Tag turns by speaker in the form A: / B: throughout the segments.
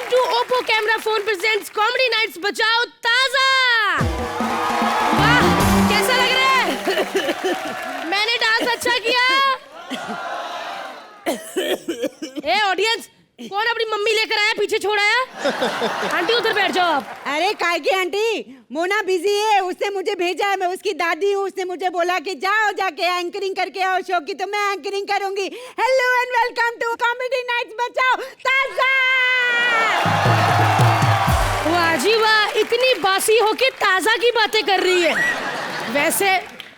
A: Welcome to Oppo Camera Phone presents Comedy Nights बचाओ ताजा। वाह कैसा लग रहा है? मैंने डांस अच्छा किया? ए ऑडियंस, कौन अपनी मम्मी लेकर आया पीछे छोड़ आया? आंटी उधर बैठ जाओ आप।
B: अरे काय की आंटी, मोना बिजी है, उसने मुझे भेजा है, मैं उसकी दादी हूँ, उसने मुझे बोला कि जाओ जाके एंकरिंग करके आओ शो की, तो मैं एंकरिंग करूंगी। Hello and welcome to comedy nights Bachao Taaza.
A: वाह जी वाह, इतनी बासी होके ताजा की बातें कर रही है। वैसे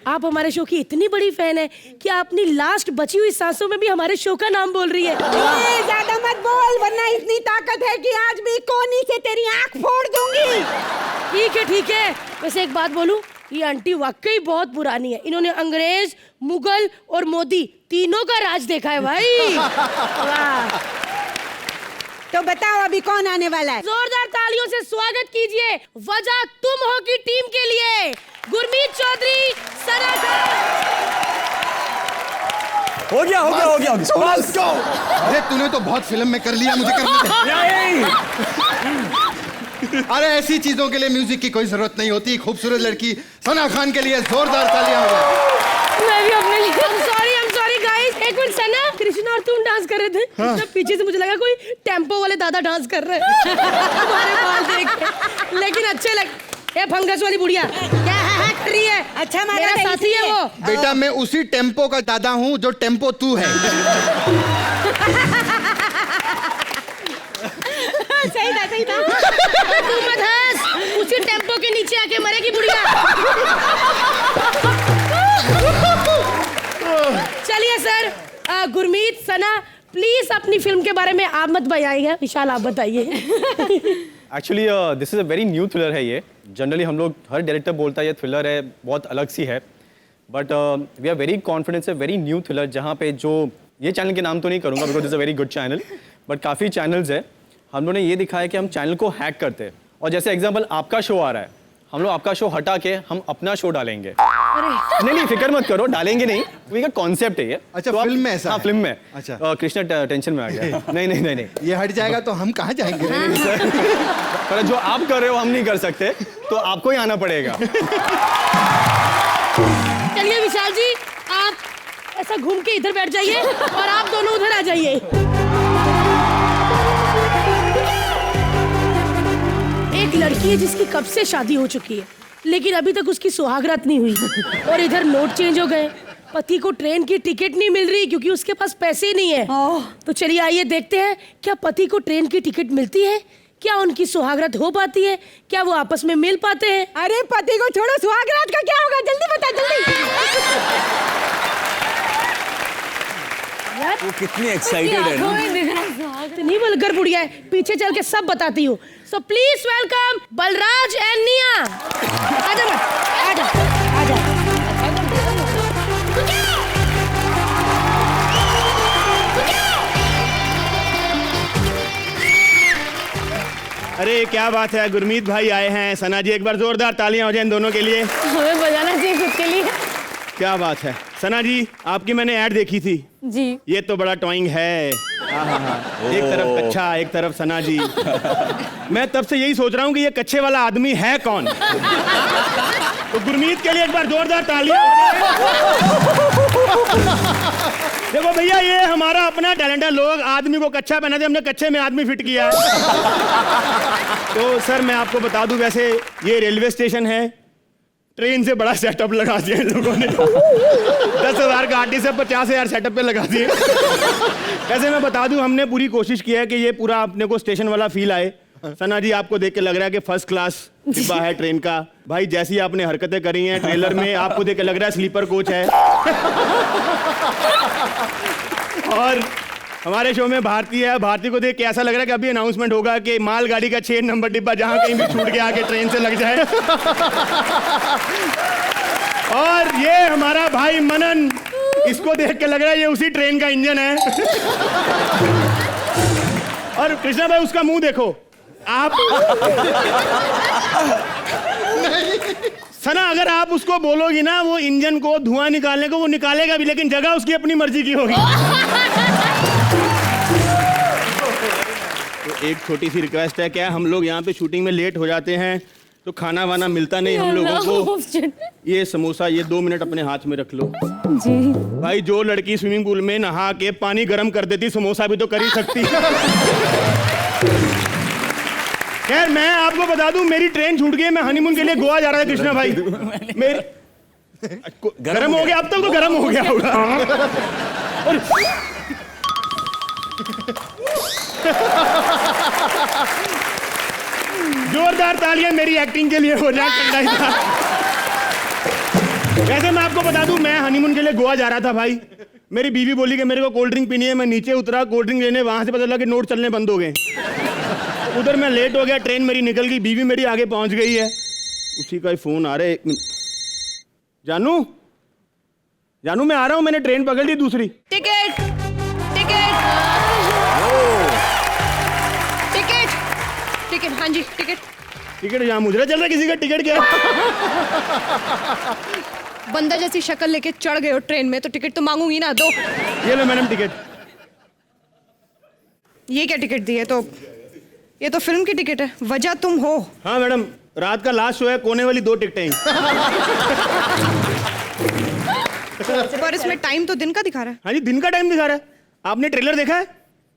A: आप हमारे शो की इतनी बड़ी फैन है कि आप अपनी लास्ट बची हुई सांसों में भी हमारे शो का नाम बोल रही है।
B: ज्यादा मत बोल, वरना इतनी ताकत है कि आज भी कोनी से तेरी आंख फोड़ दूंगी।
A: ठीक है। वैसे एक बात बोलूं, ये आंटी वाकई बहुत पुरानी है। इन्होंने अंग्रेज, मुगल और मोदी तीनों का राज देखा है भाई। वाह।
B: तो बताओ अभी कौन आने वाला है?
A: जोरदार तालियों से स्वागत कीजिए वजह तुम हो की टीम के लिए गुरमीत चौधरी, सना खान।
C: हो गया।
D: Let's go! अरे तूने तो बहुत फिल्म में कर लिया, मुझे करने दे। अरे ऐसी चीजों के लिए म्यूजिक की कोई जरूरत नहीं होती। खूबसूरत लड़की सना खान के लिए जोरदार तालियां हो जाए।
A: मैं भी अपने लिए I'm sorry guys। एक मिनट, सना, कृष्णा और तुम डांस कर रहे थे। हाँ। पीछे से मुझे लगा कोई टेम्पो वाले दादा डांस कर रहे हैं। तुम्हारे बाल देख के। लेकिन अच्छे लग। ये फंगस वाली बुढ़िया क्या है कर रही है? अच्छा मेरा साथी है वो।
D: बेटा मैं उसी टेम्पो का दादा हूँ जो टेम्पो तू है।
B: सही था।
A: तू मत हंस, उसी टेम्पो के नीचे आके मरेगी बुढ़िया। चलिए सर, गुरमीत, सना, प्लीज अपनी फिल्म के बारे में आप मत बताइएगा, विशाल आप बताइए।
C: Actually this is a very new thriller है ये। जनरली हम लोग, हर डायरेक्टर बोलता है ये थ्रिलर है, बहुत अलग सी है, but we are very confidence है, वेरी न्यू थ्रिलर, जहाँ पे जो ये चैनल के नाम तो नहीं करूँगा because it's a very good channel, but काफ़ी चैनल्स है। हम लोगों ने ये दिखाया कि हम चैनल को हैक करते हैं, और जैसे एग्जाम्पल आपका शो आ रहा है, हम लोग आपका शो हटा के हम अपना शो डालेंगे। नहीं फिक्र मत करो, डालेंगे नहीं, वही का कॉन्सेप्ट है ये।
D: अच्छा,
C: तो
D: फिल्म में ऐसा?
C: हाँ फिल्म में।
D: अच्छा,
C: कृष्णा टेंशन में आ गया। नहीं
D: ये हट जाएगा तो हम कहाँ जाएंगे?
C: पर जो आप कर रहे हो हम नहीं कर सकते, तो आपको ही आना पड़ेगा।
A: चलिए विशाल जी, आप ऐसा घूम के इधर बैठ जाइए और आप दोनों उधर आ जाइए। एक लड़की है जिसकी कब से शादी हो चुकी है, लेकिन अभी तक उसकी सुहागरात नहीं हुई, और इधर नोट चेंज हो गए। पति को ट्रेन की टिकट नहीं मिल रही क्योंकि उसके पास पैसे ही नहीं है। तो चलिए आइए देखते हैं, क्या पति को ट्रेन की टिकट मिलती है, क्या उनकी सुहागरात हो पाती है, क्या वो आपस में मिल पाते हैं?
B: अरे पति को छोड़ो, सुहागरात का क्या होगा, जल्दी बता जल्दी।
C: वो कितनी एक्साइटेड है ना।
A: इतनी वल्गर बुढ़िया है, पीछे चल के सब बताती हूँ। सो प्लीज वेलकम बलराज एंड निया। आजा मत, आजा।
E: अरे क्या बात है, गुरमीत भाई आए हैं। सना जी, एक बार जोरदार तालियां हो जाए इन दोनों के लिए।
A: हमें बजाना चाहिए खुद के लिए।
E: क्या बात है सना जी, आपकी मैंने ऐड देखी थी
A: जी।
E: ये तो बड़ा टॉइंग है। एक तरफ कच्चा, एक तरफ सना जी। मैं तब से यही सोच रहा हूँ कि ये कच्चे वाला आदमी है कौन। तो गुरमीत के लिए एक बार जोरदार तालियां। देखो भैया, ये हमारा अपना टैलेंट है। लोग आदमी को कच्चा पहना दे, हमने कच्चे में आदमी फिट किया है। तो सर मैं आपको बता दूं, वैसे ये रेलवे स्टेशन है, ट्रेन से बड़ा सेटअप लगा दिया इन लोगों ने। 10,000 का आर्टिस्ट से 50,000 सेटअप पे लगा दिए। वैसे मैं बता दूं, हमने पूरी कोशिश की है कि ये पूरा अपने को स्टेशन वाला फील आए। सना जी, आपको देख के लग रहा है कि फर्स्ट क्लास डिब्बा है ट्रेन का। भाई जैसी आपने हरकतें करी हैं ट्रेलर में, आपको देख के लग रहा है स्लीपर कोच है। और हमारे शो में भारती है, भारती को देख के ऐसा लग रहा है कि अभी अनाउंसमेंट होगा कि मालगाड़ी का 6 नंबर डिब्बा जहां कहीं भी छूट के आके ट्रेन से लग जाए। और ये हमारा भाई मनन, इसको देख के लग रहा है ये उसी ट्रेन का इंजन है। और कृष्णा भाई, उसका मुंह देखो आप। सना, अगर आप उसको बोलोगी ना वो इंजन को धुआं निकालने को, वो निकालेगा भी, लेकिन जगह उसकी अपनी मर्जी की होगी। तो एक छोटी सी रिक्वेस्ट है, क्या हम लोग यहाँ पे शूटिंग में लेट हो जाते हैं तो खाना वाना मिलता नहीं हम लोगों को। ये समोसा ये 2 मिनट अपने हाथ में रख लो
A: जी।
E: भाई। जो लड़की स्विमिंग पूल में नहा के पानी गर्म कर देती, समोसा भी तो कर ही सकती। खैर मैं आपको बता दूं, मेरी ट्रेन छूट गई, मैं हनीमून के लिए गोवा जा रहा था कृष्णा भाई। मेरी गरम हो गया, अब तक तो गरम हो गया होगा। और जोरदार तालियां मेरी एक्टिंग के लिए हो जाए ठंडा ही था। वैसे मैं आपको बता दूं, मैं हनीमून के लिए गोवा जा रहा था भाई। मेरी बीवी बोली कि मेरे को कोल्ड ड्रिंक पीनी है। मैं नीचे उतरा कोल्ड ड्रिंक लेने, वहां से पता लगा कि नोट चलने बंद हो गए। उधर मैं लेट हो गया, ट्रेन मेरी निकल गई, बीवी मेरी आगे पहुंच गई है। उसी का ही फोन आ रहा है। 1 मिनट। जानू जानू मैं आ रहा हूं, मैंने ट्रेन पकड़ ली दूसरी।
F: टिकट टिकट टिकट टिकट, हाँ जी टिकट।
E: टिकट यहाँ मुजरा चल रहा है किसी का, टिकट क्या?
F: बंदा जैसी शक्ल लेके चढ़ गए हो ट्रेन में तो टिकट तो मांगूंगी ना, दो।
E: ये लो मैडम टिकट।
F: ये क्या टिकट दी है? तो ये तो फिल्म की टिकट है, वजह तुम हो।
E: हाँ मैडम, रात का लास्ट शो है, कोने वाली 2 टिकटें हैं।
F: पर इसमें टाइम तो दिन का दिखा रहा है।
E: हाँ जी, दिन का टाइम दिखा रहा है। आपने ट्रेलर देखा है?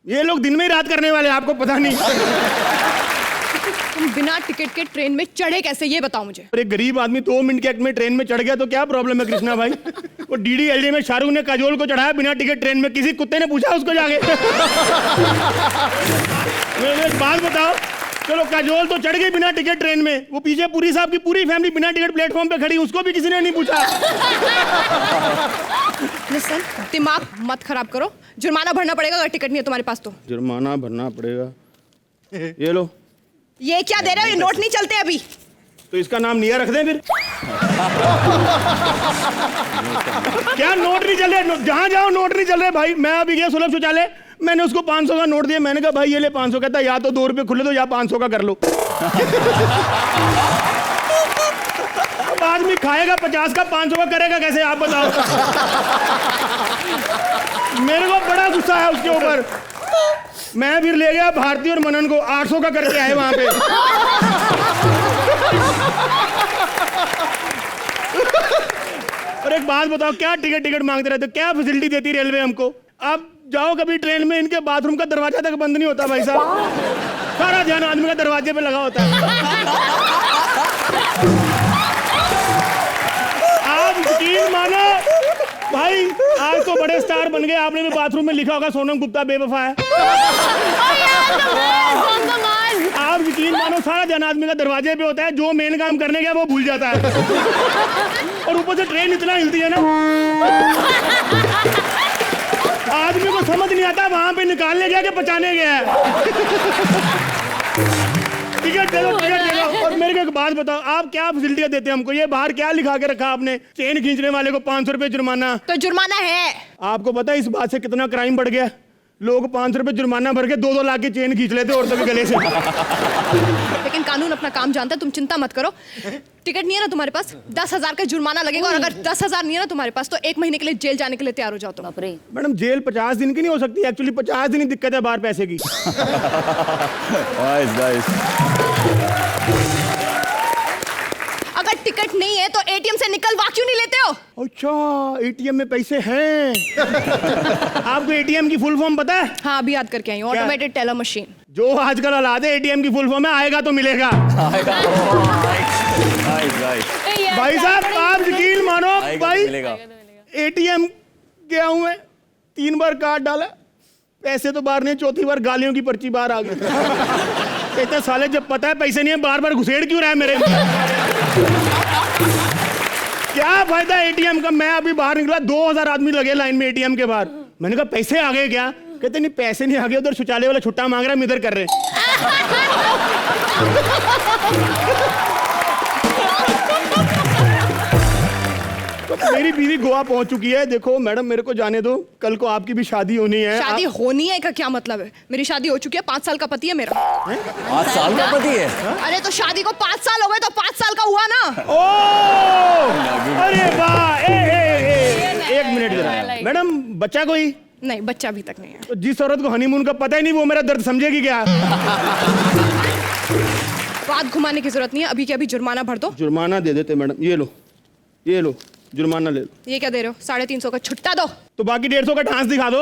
E: ये लोग दिन में ही रात करने वाले हैं, आपको पता नहीं।
F: तुम बिना टिकट के ट्रेन में चढ़े कैसे, ये बताओ मुझे।
E: और एक गरीब आदमी 2 मिनट के एक्ट में ट्रेन में चढ़ गया तो क्या प्रॉब्लम है कृष्णा भाई? वो DDLJ में शाहरुख ने काजोल को चढ़ाया बिना टिकट ट्रेन में, किसी कुत्ते ने पूछा उसको जाके? एक बात बताओ, चलो काजोल तो चढ़ गई बिना टिकट ट्रेन में, वो पीछे पूरी साहब की पूरी फैमिली बिना टिकट प्लेटफॉर्म पे खड़ी, उसको भी किसी ने नहीं पूछा।
F: लिसन, दिमाग मत खराब करो, जुर्माना भरना पड़ेगा अगर टिकट नहीं है तुम्हारे पास तो।
E: जुर्माना भरना पड़ेगा। ये लो।
F: ये क्या दे रहे हो? ये नोट नहीं चलते अभी।
E: तो इसका नाम निया रख दें फिर। क्या नोट नहीं चल रहे? जहां जाओ नोट नहीं चल रहे भाई। मैं अभी गया सुलभ शौचालय, मैंने उसको 500 का नोट दिया। मैंने कहा भाई ये ले 500। कहता या तो 2 रुपए खुले दो या 500 का कर लो। अब आदमी खाएगा 50 का, 500 का करेगा कैसे, आप बताओ। मेरे को बड़ा गुस्सा है उसके ऊपर। मैं फिर ले गया भारती और मनन को, 800 का करके आए वहां पे। और एक बात बताओ, क्या टिकट मांगते रहते, क्या फैसिलिटी देती रेलवे हमको? आप जाओ कभी ट्रेन में, इनके बाथरूम का दरवाजा तक बंद नहीं होता भाई साहब। सारा ध्यान आदमी का दरवाजे पे लगा होता है। आप यकीन मानो भाई, आज तो बड़े स्टार बन गए। आपने भी बाथरूम में लिखा होगा सोनम गुप्ता बेवफा है। आप यकीन मानो, सारा ध्यान आदमी का दरवाजे पे होता है, जो मेन काम करने गया वो भूल जाता है। और ऊपर से ट्रेन इतना हिलती है ना, आदमी को समझ नहीं आता वहां पे निकालने गया कि बचाने गया है। टिकट दे दो, टिकट दे दो। और मेरे को एक बात बताओ, आप क्या फैसिलिटियां देते हैं हमको? ये बाहर क्या लिखा के रखा आपने? चेन खींचने वाले को 500 रुपए जुर्माना।
F: तो जुर्माना है।
E: आपको पता है इस बात से कितना क्राइम बढ़ गया? लोग 500 रुपए जुर्माना भर के 2-2 लाख की चेन खींच लेते और तभी गले से।
F: लेकिन कानून अपना काम जानता है, तुम चिंता मत करो। टिकट नहीं है ना तुम्हारे पास, 10,000 का जुर्माना लगेगा। और अगर 10,000 नहीं है ना तुम्हारे पास तो 1 महीने के लिए जेल जाने के लिए तैयार हो जाओ तुम।
E: मैडम जेल 50 दिन की नहीं हो सकती, एक्चुअली 50 दिन ही दिक्कत है बाहर पैसे की।
F: अगर टिकट नहीं है तो ATM से निकलवा क्यों नहीं लेते हो?
E: अच्छा, ATM में पैसे हैं। आपको ATM की फुल फॉर्म पता है?
F: हाँ, अभी याद करके आई हूँ, ऑटोमेटेड टेलर मशीन।
E: जो आजकल औलाद है, ATM की फुल फॉर्म है आएगा तो मिलेगा। भाई साहब आप यकीन मानो भाई, ATM गया हूं मैं, 3 बार कार्ड डाला, पैसे तो बाहर नहीं, चौथी बार गालियों की पर्ची बाहर आ गई। कहते साले जब पता है पैसे नहीं है, बार-बार घुसेड़ क्यों रहा है मेरे? क्या फायदा ATM का? मैं अभी बाहर निकला, 2000 आदमी लगे लाइन में ATM के बाहर। मैंने कहा पैसे आ गए क्या? कहते नहीं पैसे नहीं आ गए, उधर शौचालय वाला छुट्टा मांग रहा है, हम इधर कर रहे हैं। तो मेरी बीवी गोवा पहुंच चुकी है। देखो मैडम मेरे को जाने दो, कल को आपकी भी शादी होनी है।
F: शादी होनी है का क्या मतलब है? मेरी शादी हो चुकी है, 5 साल का पति है मेरा।
G: 5 साल का पति है?
F: अरे तो शादी को 5 साल हो गए तो 5 साल का हुआ ना।
E: ओ अरे वाह, एक मिनट जरा। मैडम बच्चा कोई?
F: नहीं, बच्चा अभी तक नहीं है।
E: तो जिस औरत को हनीमून का पता ही नहीं वो मेरा दर्द समझेगी क्या?
F: बात घुमाने की जरूरत नहीं है, अभी के अभी जुर्माना भर दो।
E: जुर्माना दे देते मैडम, ये लो जुर्माना ले लो।
F: ये क्या दे रहे हो? 350 का छुट्टा दो।
E: तो बाकी 150 का डांस दिखा दो।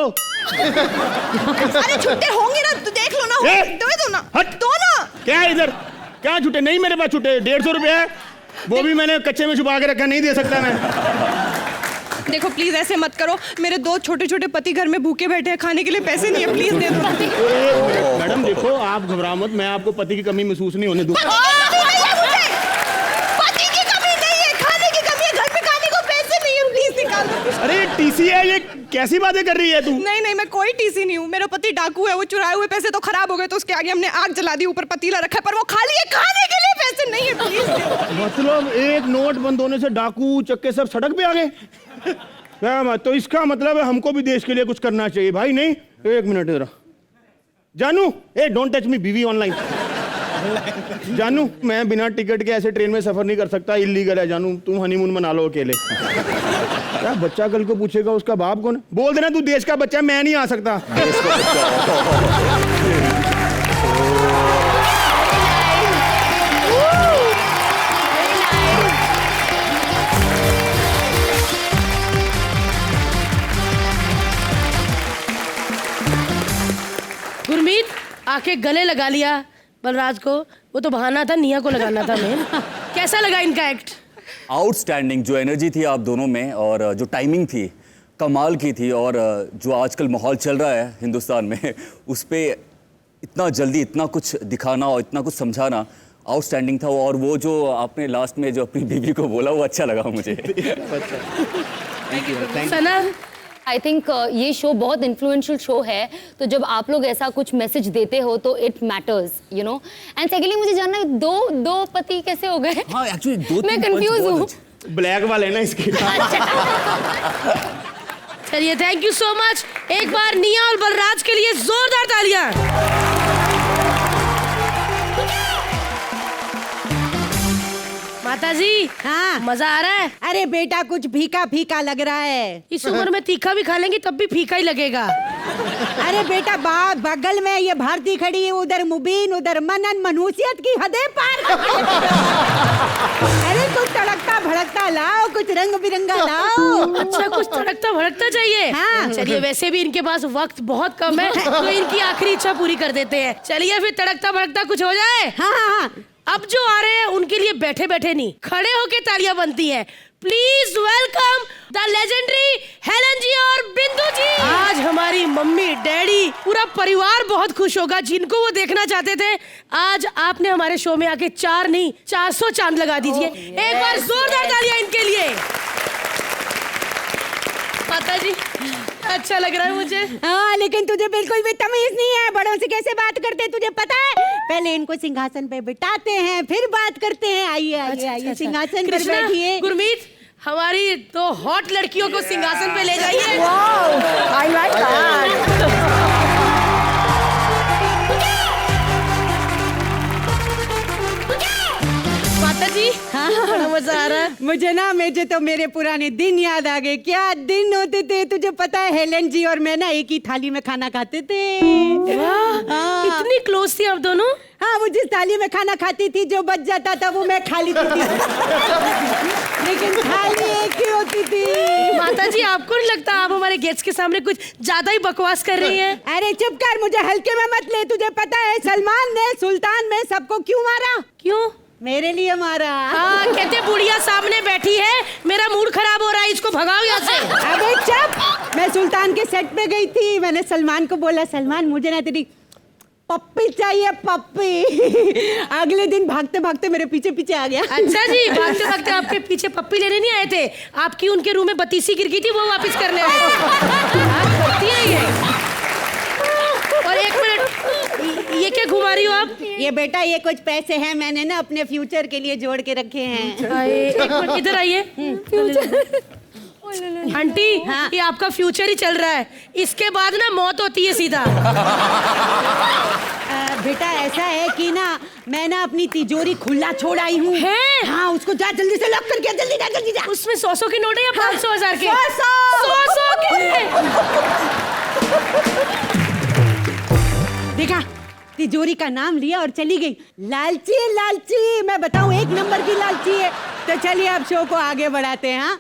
F: अरे छुट्टे होंगे ना, तो देख लो ना।
E: ए!
F: दो ना,
E: हट।
F: दो ना।
E: क्या है इधर? क्या छुट्टे? नहीं मेरे पास छुट्टे, 150 रुपए है, वो भी मैंने कच्चे में छुपा के रखा, नहीं दे सकता मैं।
F: देखो प्लीज ऐसे मत करो, मेरे 2 छोटे छोटे पति घर में भूखे बैठे हैं, खाने के लिए पैसे नहीं है, प्लीज दे दो।
E: मैडम देखो, आप घबराओ मत, मैं आपको पति की कमी महसूस नहीं होने दूंगा।
F: पति की कमी नहीं है, खाने की कमी है, घर पे खाने को पैसे नहीं है, प्लीज निकाल दो।
E: अरे टीसी है, ये कैसी बातें कर रही है तू?
F: नहीं, मैं कोई टीसी नहीं हूँ, मेरा पति डाकू है, वो चुराए हुए पैसे तो खराब हो गए तो उसके आगे हमने आग जला दी, ऊपर पतीला रखा है, पर वो खाली है, खाने के लिए पैसे नहीं है, प्लीज।
E: मतलब एक नोट बंद होने से डाकू चक्के सब सड़क पे आ गए? क्या मत, तो इसका मतलब है हमको भी देश के लिए कुछ करना चाहिए भाई। नहीं, एक मिनट जरा। जानू, डोंट टच मी बीवी ऑनलाइन। जानू, मैं बिना टिकट के ऐसे ट्रेन में सफर नहीं कर सकता, इलीगल है। जानू, तुम हनीमून मना लो अकेले। क्या बच्चा कल को पूछेगा उसका बाप कौन है? बोल देना तू देश का बच्चा, मैं नहीं आ सकता।
A: गुरमीत आके गले लगा लिया बलराज को, वो तो बहाना था, निया को लगाना था मेन। कैसा लगा इनका एक्ट?
G: आउटस्टैंडिंग, जो एनर्जी थी आप दोनों में और जो टाइमिंग थी कमाल की थी, और जो आजकल माहौल चल रहा है हिंदुस्तान में उस पे इतना जल्दी इतना कुछ दिखाना और इतना कुछ समझाना आउटस्टैंडिंग था। और वो जो आपने लास्ट में जो अपनी बीवी को बोला वो अच्छा लगा मुझे।
A: सना,
H: आई थिंक ये शो बहुत इन्फ्लुएंशियल शो है, तो जब आप लोग ऐसा कुछ मैसेज देते हो तो it matters, you know. And secondly मुझे जानना है, दो पति कैसे हो गए?
G: हाँ एक्चुअली 2-3
H: मैं कंफ्यूज हूँ।
E: ब्लैक वाले ना इसके।
A: चलिए थैंक यू सो मच। एक बार निया और बलराज के लिए जोरदार तालियां। माता जी,
B: हाँ
A: मजा आ रहा है?
B: अरे बेटा कुछ फीका फीका लग रहा है।
A: इस उम्र में तीखा भी खा लेंगे तब भी फीका ही लगेगा।
B: अरे बेटा बगल में ये भारती खड़ी है, उधर मुबीन, उधर मनन, मनुष्यत की हदें पार कर गई। अरे कुछ तड़कता भड़कता लाओ, कुछ रंग बिरंगा लाओ।
A: अच्छा, कुछ तड़कता भड़कता चाहिए।
B: हाँ।
A: चलिए, वैसे भी इनके पास वक्त बहुत कम है, तो इनकी आखिरी इच्छा पूरी कर देते हैं। चलिए फिर तड़कता भड़कता कुछ हो जाए।
B: हाँ।
A: अब जो आ रहे हैं उनके लिए बैठे बैठे नहीं, खड़े होके तालियां बनती हैं। Please welcome the legendary Helen ji और बिंदु जी। आज हमारी मम्मी, डैडी, पूरा परिवार बहुत खुश होगा, जिनको वो देखना चाहते थे। आज आपने हमारे शो में आके 4 नहीं 400 चांद लगा दीजिए। एक बार जोरदार तालियां इनके लिए। माता जी, अच्छा लग रहा है मुझे।
B: हाँ, लेकिन तुझे बिल्कुल भी तमीज नहीं है, बड़ों से कैसे बात करते हैं तुझे पता है? पहले इनको सिंहासन पे बिठाते हैं, फिर बात करते हैं। आइए आइए आइए, सिंहासन पर बैठिए।
A: गुरमीत, हमारी 2 हॉट लड़कियों को सिंहासन पे ले जाइए।
B: I like that.
A: माता जी, बड़ा मजा आ रहा है।
B: मुझे तो मेरे पुराने दिन याद आ गए। क्या दिन होते थे, तुझे पता है? हेलन जी और मैं ना एक ही थाली में खाना खाते थे।
A: वाह, इतनी क्लोज थी आप दोनों?
B: हाँ, वो जिस थाली में खाना खाती थी, जो बच जाता था वो मैं खा लेती थी। लेकिन थाली एक ही होती थी।
A: माता जी, आपको नहीं लगता आप हमारे गेस्ट के सामने कुछ ज्यादा ही बकवास कर रही हैं?
B: अरे चुप कर, मुझे हल्के में मत ले। तुझे पता है सलमान ने सुल्तान में सबको क्यों मारा?
A: क्यों?
B: मेरे लिए मारा।
A: हाँ, कहते बुढ़िया सामने बैठी है, मेरा मूड खराब हो रहा है, इसको भगाओ यहाँ से।
B: अबे चुप, मैं सुल्तान के सेट पे गई थी। मैंने सलमान को बोला, सलमान मुझे ना तेरी पप्पी चाहिए, पप्पी। अगले दिन भागते भागते मेरे पीछे पीछे आ गया।
A: अच्छा जी, भागते भागते आपके पीछे पप्पी लेने नहीं आए थे, आपकी उनके रूम में बतीसी गिर गई थी, वो वापस करने आए थे। आप करती हैं ये। और एक मिनट, ये क्या घुमा रही हो आप?
B: ये बेटा, ये कुछ पैसे हैं, मैंने ना अपने फ्यूचर के लिए जोड़ के रखे हैं।
A: एक मिनट, इधर आइए। आंटी,
B: हाँ?
A: ये आपका फ्यूचर ही चल रहा है, इसके बाद ना मौत होती है सीधा।
B: बेटा ऐसा है कि ना मैं ना अपनी तिजोरी खुला छोड़ आई हूँ।
A: है?
B: हाँ, उसको जा जल्दी से लॉक करके, जल्दी जा जल्दी जा।
A: उसमें 100 के नोट है या 500 1000 के?
B: 100
A: 100 के।
B: तिजोरी का नाम लिया और चली गई। लालची है, लालची, मैं बताऊं, एक नंबर की लालची है। तो चलिए अब शो को आगे बढ़ाते हैं। हाँ,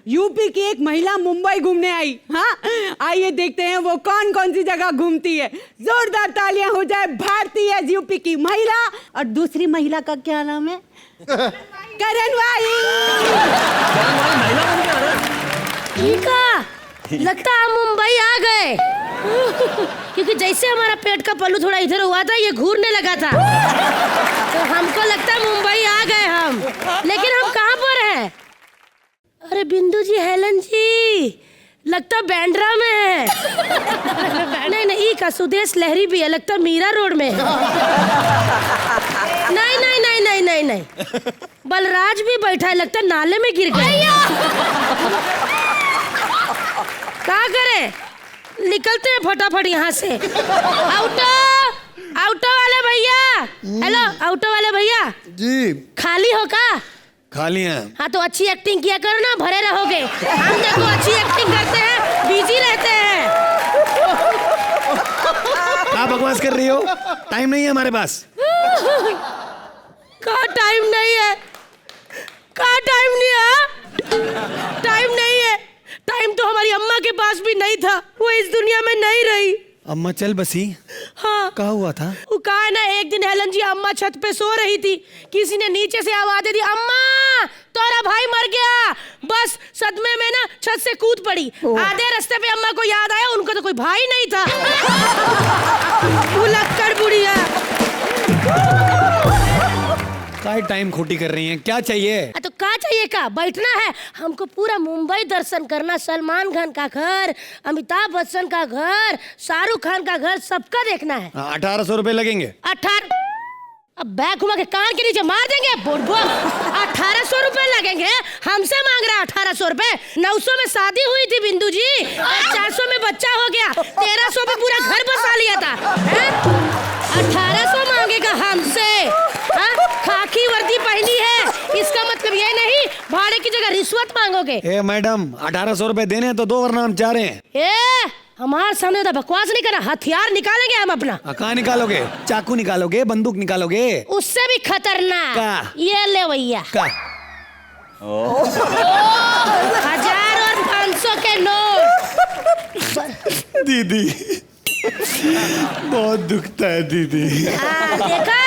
B: यूपी की एक महिला मुंबई घूमने आई। हाँ, आइए देखते हैं वो कौन कौन सी जगह घूमती है। जोरदार तालियां हो जाए। भारती है यूपी की महिला, और दूसरी महिला का क्या नाम है? करण भाई।
A: ठीक है, लगता है हम मुंबई आ गए। क्योंकि जैसे हमारा पेट का पल्लू थोड़ा इधर हुआ था, ये घूरने लगा था, तो हमको लगता है मुंबई आ गए हम। लेकिन हम कहाँ पर हैं? अरे बिंदु जी, हेलन जी, लगता बैंड्रा में है। नहीं नहीं, ई का सुदेश लहरी भी है, लगता मीरा रोड में है। नहीं नहीं नहीं नहीं नहीं नहीं, बलराज भी बैठा है, लगता नाले में गिर गया। क्या करें, निकलते हैं फटाफट यहाँ से। ऑटो, ऑटो वाले भैया, हेलो ऑटो वाले भैया
D: जी।
A: खाली हो का?
D: खाली हैं।
A: हाँ तो अच्छी एक्टिंग किया करो ना, भरे रहोगे। हम देखो अच्छी एक्टिंग करते हैं, बिजी रहते हैं।
E: क्या बकवास कर रही हो? टाइम नहीं है हमारे पास।
A: कहाँ टाइम नहीं है? कहाँ टाइम नहीं है? टाइम नहीं है। टाइम तो हमारी अम्मा के पास भी नहीं था, वो इस दुनिया में नहीं रही।
E: अम्मा चल बसी।
A: हाँ,
E: क्या हुआ था?
A: वो कहा ना, एक दिन हेलन जी अम्मा छत पे सो रही थी, किसी ने नीचे से आवाज दे दी, अम्मा तोरा भाई मर गया। बस सदमे में ना छत से कूद पड़ी। आधे रास्ते पे अम्मा को याद आया, उनको तो कोई भाई नहीं था। भुलक्कड़ बुढ़िया।
E: काय टाइम खोटी कर रही हैं, क्या चाहिए?
A: तो क्या चाहिए, का बैठना है हमको, पूरा मुंबई दर्शन करना। सलमान खान का घर, अमिताभ बच्चन का घर, शाहरुख खान का घर, सबका देखना है।
E: 1800 रुपए लगेंगे।
A: 18, अब बैग घुमा के कान के नीचे मार देंगे। 1800 रुपए लगेंगे, हमसे मांग रहा है 1800 रुपए। 900 में शादी हुई थी बिंदु जी, 400 में बच्चा हो गया, 1300 में पूरा घर बसा लिया था। 1800 मांगेगा हमसे? खाकी वर्दी पहनी है, इसका मतलब ये नहीं भाड़े की जगह रिश्वत मांगोगे।
E: ए मैडम, 1800 रुपए देने हैं तो दो, वरना हम चाह रहे हैं।
A: ए, हमारे सामने तो बकवास नहीं करना, हथियार निकालेंगे हम अपना।
E: कहाँ निकालोगे? चाकू निकालोगे? बंदूक निकालोगे?
A: उससे भी खतरनाक।
E: का?
A: ये ले भैया,
E: का?
A: 1000 और 500 के नोट।
E: दीदी बहुत दुखता है दीदी।
A: देखा,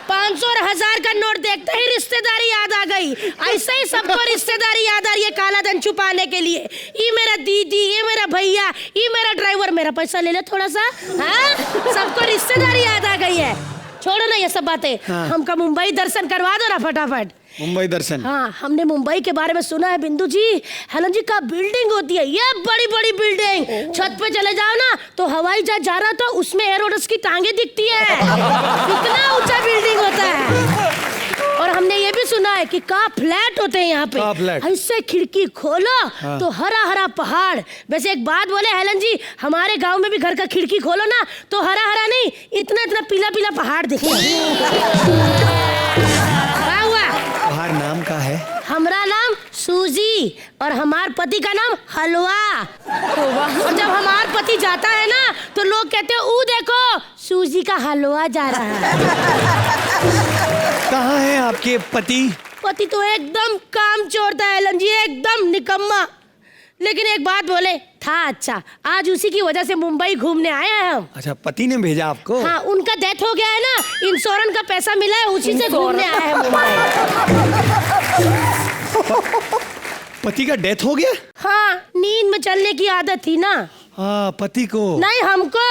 A: 500 और 1000 का नोट देखते ही रिश्तेदारी याद आ गई। ऐसे ही सबको रिश्तेदारी याद आ रही है काला धन छुपाने के लिए। ये मेरा दीदी, ये मेरा भैया, ये मेरा ड्राइवर, मेरा पैसा ले ले थोड़ा सा। हाँ, सबको रिश्तेदारी याद आ गई है। छोड़ो ना ये सब बातें। हाँ। हमका मुंबई दर्शन करवा दो ना फटाफट।
E: मुंबई दर्शन?
A: हाँ, हमने मुंबई के बारे में सुना है बिंदु जी। हेलन जी, का बिल्डिंग होती है ये बड़ी बड़ी बिल्डिंग। छत पे चले जाओ ना तो हवाई जहाज जा रहा तो उसमें एरोडस की टांगे दिखती है। इतना ऊंचा बिल्डिंग होता है। और हमने ये भी सुना है कि का फ्लैट होते हैं यहाँ पे। ऐसे खिड़की खोलो तो हरा हरा पहाड़। वैसे एक बात बोले हेलन जी, हमारे गांव में भी घर का खिड़की खोलो ना तो हरा हरा नहीं, इतना इतना पीला पीला पहाड़ दिखेगा।
E: तुम्हारा नाम का है?
A: हमारा नाम सूजी और हमार पति का नाम हलवा। और जब हमार पति जाता है ना तो लोग कहते हैं, ऊ देखो सूजी का हलवा जा रहा है।
E: कहाँ है आपके पति?
A: पति तो एकदम कामचोर था हेलन जी, एकदम निकम्मा। लेकिन एक बात बोले, था अच्छा, आज उसी की वजह से मुंबई घूमने आए हैं हम।
E: अच्छा, पति ने भेजा आपको?
A: हाँ, उनका डेथ हो गया है ना, इंश्योरेंस का पैसा मिला है, उसी से घूमने आए हैं मुंबई।
E: पति का डेथ हो गया?
A: हाँ, नींद में चलने की आदत थी ना।
E: हाँ, पति को?
A: नहीं, हमको।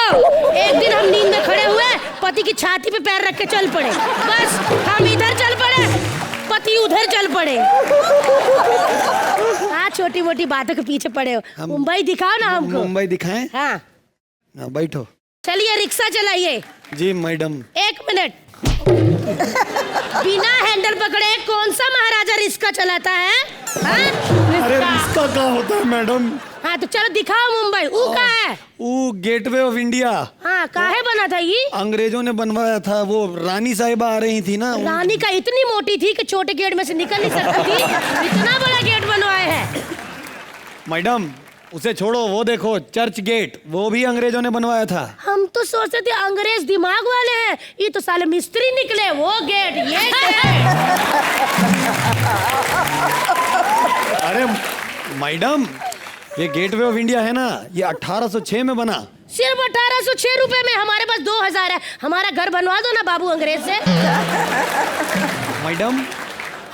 A: एक दिन हम नींद में खड़े हुए, पति की छाती पे पैर रख के चल पड़े। बस हम इधर चल पड़े, पति उधर चल पड़े। हाँ, छोटी मोटी बातों के पीछे पड़े हो। मुंबई दिखाओ ना हमको।
E: मुंबई दिखाएं?
A: हाँ,
E: बैठो।
A: चलिए रिक्शा चलाइए।
E: जी मैडम।
A: 1 मिनट। बिना हैंडल पकड़े कौन सा महाराजा रिक्शा चलाता है? हाँ?
E: अरे रिक्शा क्या होता है मैडम?
A: हाँ तो चलो दिखाओ मुंबई। ऊ का है?
E: ऊ गेटवे ऑफ इंडिया।
A: हाँ, काहे बना था ये?
E: अंग्रेजों ने बनवाया था, वो रानी साहिबा आ रही थी ना।
A: रानी का इतनी मोटी थी कि छोटे गेट में से निकल नहीं सकती थी, इतना बड़ा गेट बनवाया है।
E: मैडम,
I: उसे छोड़ो, वो देखो चर्च गेट, वो भी अंग्रेजों ने बनवाया था।
A: हम तो सोचते थे अंग्रेज दिमाग वाले हैं, ये तो साले मिस्त्री निकले। वो गेट, ये गेट।
I: अरे मैडम, ये गेटवे ऑफ इंडिया है ना, ये 1806 में बना।
A: सिर्फ 1806 रुपए में? हमारे पास 2000 है। हमारा घर बनवा दो ना बाबू अंग्रेज से।
I: मैडम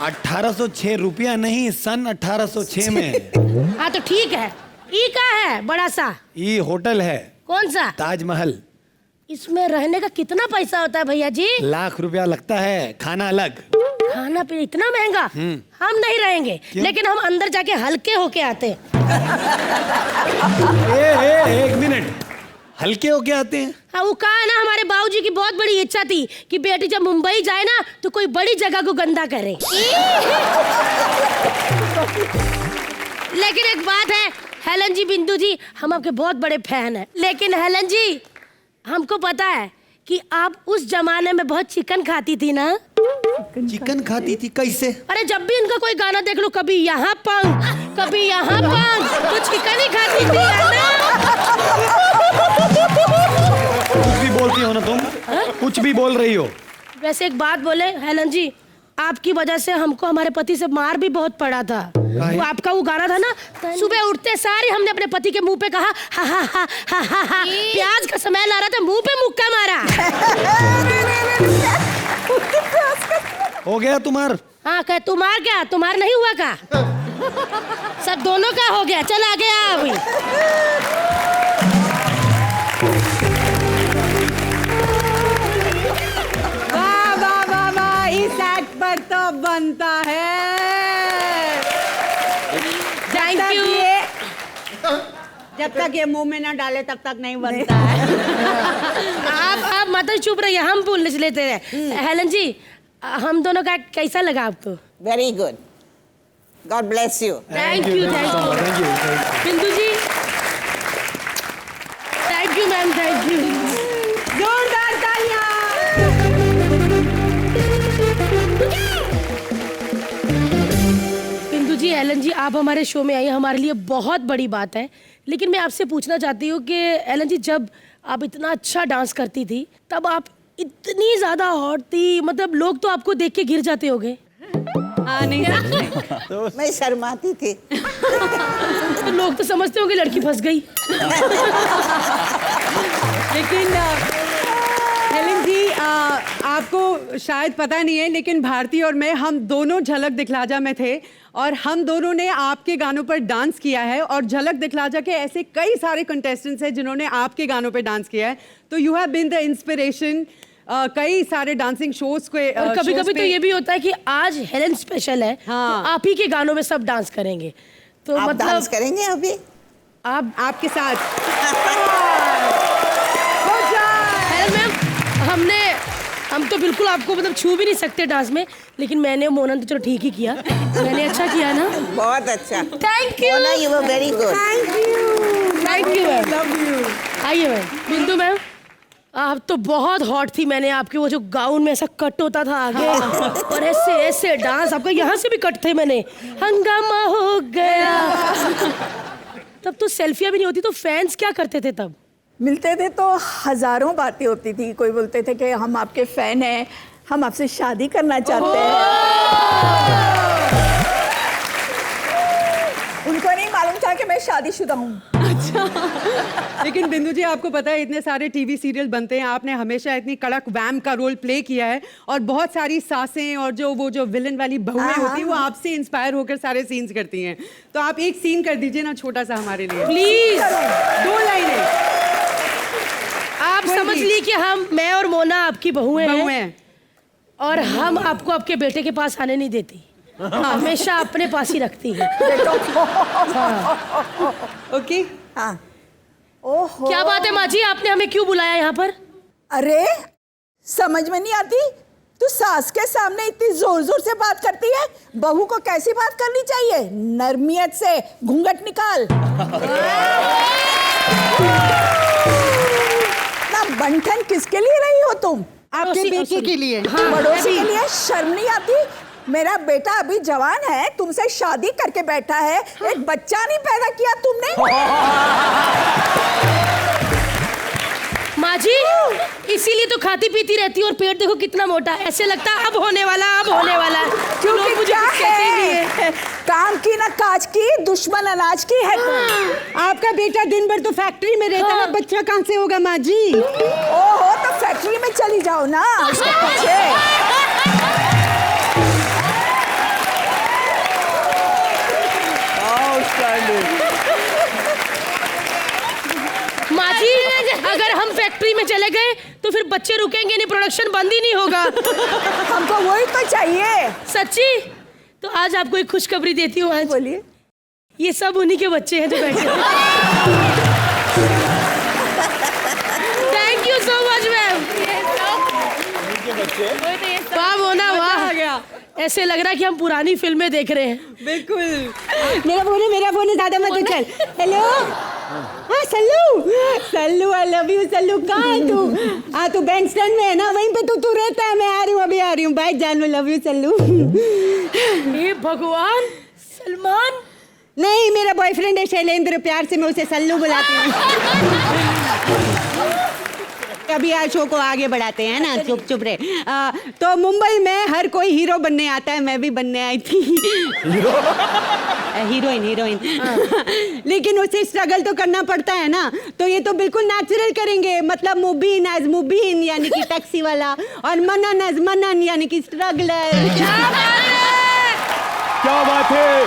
I: 1806 रुपया नहीं, सन 1806 में।
A: हाँ तो ठीक है। ई का है बड़ा सा?
I: ये होटल है।
A: कौन सा?
I: ताजमहल।
A: इसमें रहने का कितना पैसा होता है भैया जी?
I: लाख रुपया लगता है, खाना अलग।
A: खाना पीना इतना महंगा? हम नहीं रहेंगे, लेकिन हम अंदर जाके हल्के होके आते।
I: एक मिनट, हल्के होके आते हैं?
A: हाँ, वो कहा ना, हमारे बाबूजी की बहुत बड़ी इच्छा थी कि बेटी जब मुंबई जाए ना तो कोई बड़ी जगह को गंदा करे। लेकिन एक बात है हेलन जी, बिंदु जी, हम आपके बहुत बड़े फैन हैं। लेकिन हेलन जी, हमको पता है कि आप उस जमाने में बहुत चिकन खाती थी ना?
I: चिकन खाती थी? कैसे?
A: अरे जब भी इनका कोई गाना देख लो, कभी यहाँ पंख, कभी यहाँ पंख, तो चिकन ही खाती थी, है ना?
I: कुछ भी बोलती हो ना तुम, कुछ भी बोल रही हो।
A: वैसे एक बात बोले हेलन जी, आपकी वजह से हमको हमारे पति से मार भी बहुत पड़ा था। वो आपका वो गाना था ना, सुबह उठते सारे हमने अपने पति के मुंह पे कहा हा हा हा हा हा हा। प्याज का स्मेल आ रहा था, मुंह पे मुक्का मारा।
I: हो गया तुम्हार?
A: हाँ, कह तुम्हार क्या? तुम्हार नहीं हुआ का? सब दोनों का हो गया। चल आगे आ अभी।
B: वाह वाह वाह वाह, इस एक्ट पर तो बनता है।
A: Thank you.
B: जब तक ये मुंह में ना डाले तब तक नहीं बनता है।
A: आप मतलब चुप रहिए, हम बोल लेते हैं। हेलन जी, हम दोनों का कैसा लगा आपको?
J: Very good. God bless you.
A: Thank you, thank you. Bindu ji, thank you ma'am, thank you.
B: जोरदार तालियां।
A: बिंदु जी, एलन जी, आप हमारे शो में आई, हमारे लिए बहुत बड़ी बात है। लेकिन मैं आपसे पूछना चाहती हूँ कि एलन जी, जब आप इतना अच्छा डांस करती थी तब आप इतनी ज्यादा हॉट थी, मतलब लोग तो आपको देख के गिर जाते होंगे।
B: हाँ, नहीं सच।
J: मैं शर्माती थी।
A: तो लोग तो समझते होंगे लड़की फंस गई।
B: लेकिन हेलन जी, आपको शायद पता नहीं है, लेकिन भारती और मैं, हम दोनों झलक दिखलाजा में थे और हम दोनों ने आपके गानों पर डांस किया है। और झलक दिखलाजा के ऐसे कई सारे कंटेस्टेंट्स हैं जिन्होंने आपके गानों पर डांस किया है। तो you have been the inspiration कई सारे डांसिंग शोज के।
A: और कभी कभी तो ये भी होता है कि आज हेलन स्पेशल है,
B: हाँ।
A: तो आप ही के गानों में सब डांस करेंगे। तो
J: आप
A: मतलब
J: डांस करेंगे अभी?
A: आप
B: आपके साथ।
A: हेलन मैम, हम तो बिल्कुल आपको मतलब छू भी नहीं सकते डांस में, लेकिन मैंने मोनन तो चलो ठीक ही किया। मैंने अच्छा किया ना?
J: बहुत अच्छा।
A: Thank you.
J: Mona, you were very good.
A: Thank you ma'am.
B: Love you.
A: आइए मैम। बिंदु मैम, आप तो बहुत हॉट थी। मैंने आपके वो जो गाउन में ऐसा कट होता था आगे, और ऐसे ऐसे डांस, आपका यहाँ से भी कट थे। मैंने हंगामा हो गया। तब तो सेल्फियाँ भी नहीं होती, तो फैंस क्या करते थे तब?
K: मिलते थे तो हजारों बातें होती थी। कोई बोलते थे कि हम आपके फैन हैं, हम आपसे शादी करना चाहते हैं। उनको नहीं मालूम था कि मैं शादीशुदा हूँ।
B: अच्छा। लेकिन बिंदु जी, आपको पता है इतने सारे टीवी सीरियल बनते हैं, आपने हमेशा इतनी कड़क वैम का रोल प्ले किया है, और बहुत सारी सासें और जो विलन वाली बहुएं होती हैं वो आपसे इंस्पायर होकर सारे सीन्स करती हैं। तो आप एक सीन कर दीजिए ना छोटा सा हमारे लिए,
A: प्लीज।
B: 2 लाइनें।
A: आप समझ ली कि मैं और मोना आपकी बहुएं हैं, और हम आपको आपके बेटे के पास आने नहीं देती। हमेशा अपने पास ही रखती है।
B: ओके।
K: हाँ। ओहो।
A: क्या बात है माँ जी, आपने हमें क्यों बुलाया यहाँ पर?
K: अरे समझ में नहीं आती, तू सास के सामने इतनी जोर जोर से बात करती है। बहू को कैसी बात करनी चाहिए? नरमियत से, घूंघट निकाल। ना बंठन किसके लिए रही हो तुम?
B: आपके बेटे के लिए।
K: पड़ोसी के लिए शर्म नहीं आती? मेरा बेटा अभी जवान है, तुमसे शादी करके बैठा है, एक बच्चा नहीं पैदा किया तुमने।
A: माँ जी, इसीलिए तो खाती पीती रहती और पेट देखो कितना मोटा है। ऐसे लगता है अब होने वाला, अब होने वाला।
K: क्योंकि
A: मुझे
K: क्या
A: कुछ कहते ही नहीं
K: है, काम की ना काज की, दुश्मन अनाज की है तुम।
B: आपका बेटा दिन भर तो फैक्ट्री में रहता है, बच्चा कहाँ से होगा माँ जी?
K: ओहो, तो फैक्ट्री में चली जाओ ना उसके पीछे।
A: माँ जी, अगर हम फैक्ट्री में चले गए तो फिर बच्चे रुकेंगे नहीं, प्रोडक्शन बंद ही नहीं होगा।
K: हमको वही तो चाहिए।
A: सच्ची? तो आज आपको एक खुशखबरी देती हूँ। आज
K: बोलिए।
A: ये सब उन्हीं के बच्चे हैं जो बैठे हैं। Thank you so much ma'am. वाह मोना वाह, ऐसे लग रहा है कि हम पुरानी फिल्में देख रहे हैं।
B: बिल्कुल। मेरा फोन है, ज्यादा मत उछल। हेलो, हाँ Sallu, Sallu I love you. Sallu कहाँ है तू? हाँ तू बैंक स्टैंड में है ना, वहीं पे तू रहता है। मैं आ रही हूँ, अभी आ रही हूँ। बाय जान, लव यू सल्लू।
A: हे भगवान, सलमान?
B: नहीं, मेरा बॉयफ्रेंड है शैलेंद्र, प्यार से मैं उसे सल्लू बुलाती हूँ। अभी आज शो को आगे बढ़ाते हैं ना, चुप चुप रहे। तो मुंबई में हर कोई हीरो बनने आता है, मैं भी बनने आई थी। हीरोइन। लेकिन उसे स्ट्रगल तो करना पड़ता है ना, तो ये तो बिल्कुल नेचुरल करेंगे। मतलब मुबीन एज मुबीन यानी कि टैक्सी वाला, और मनन एज मनन यानी कि स्ट्रगलर।
E: क्या बात है।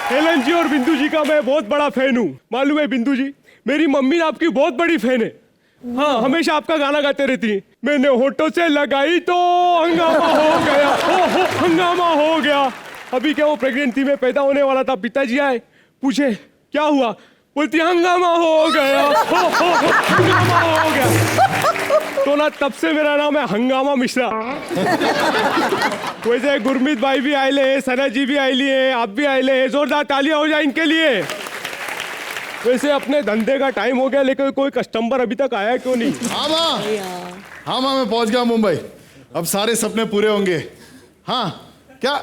E: हेलन जी और बिंदु जी का मैं बहुत बड़ा फैन हूँ। मालूम है बिंदु जी, मेरी मम्मी आपकी बहुत बड़ी फैन है। हाँ, हमेशा आपका गाना गाते रहती है। मैंने होठों से लगाई तो हंगामा हो गया, हो हंगामा हो गया। अभी क्या वो प्रेग्नेंट थी, मैं पैदा होने वाला था, पिताजी आए, पूछे क्या हुआ, बोलती हंगामा हो गया, हो हंगामा हो गया। तो ना तब से मेरा नाम है हंगामा मिश्रा। वैसे गुरमीत भाई भी आए ले, सना जी भी आए लिए, आप भी आए ले, जोरदार तालियां हो जाए इनके लिए। वैसे अपने धंधे का टाइम हो गया, लेकिन कोई कस्टमर अभी तक आया क्यों नहीं?
D: हाँ माँ मैं पहुंच गया मुंबई, अब सारे सपने पूरे होंगे। हाँ क्या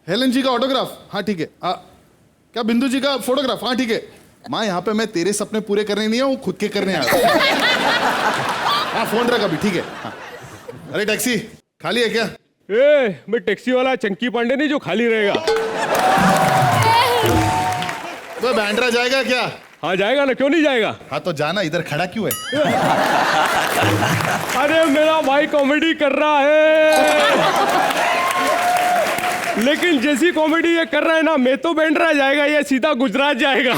D: हेलन जी का ऑटोग्राफ? हाँ ठीक है। क्या बिंदु जी का फोटोग्राफ? हाँ ठीक है। माँ यहाँ पे मैं तेरे सपने पूरे करने नहीं आया, खुद के करने आया। हाँ फोन रख अभी, ठीक है। हाँ। अरे टैक्सी खाली है क्या?
E: मैं टैक्सी वाला चंकी पांडे नहीं जो खाली रहेगा।
D: तो बैंड्रा जाएगा क्या?
E: हाँ जाएगा ना, क्यों नहीं जाएगा?
D: हाँ तो जाना, इधर खड़ा क्यों है?
E: अरे मेरा भाई कॉमेडी कर रहा है, लेकिन जैसी कॉमेडी ये कर रहा है ना, मैं तो बैंड्रा जाएगा, ये सीधा गुजरात जाएगा।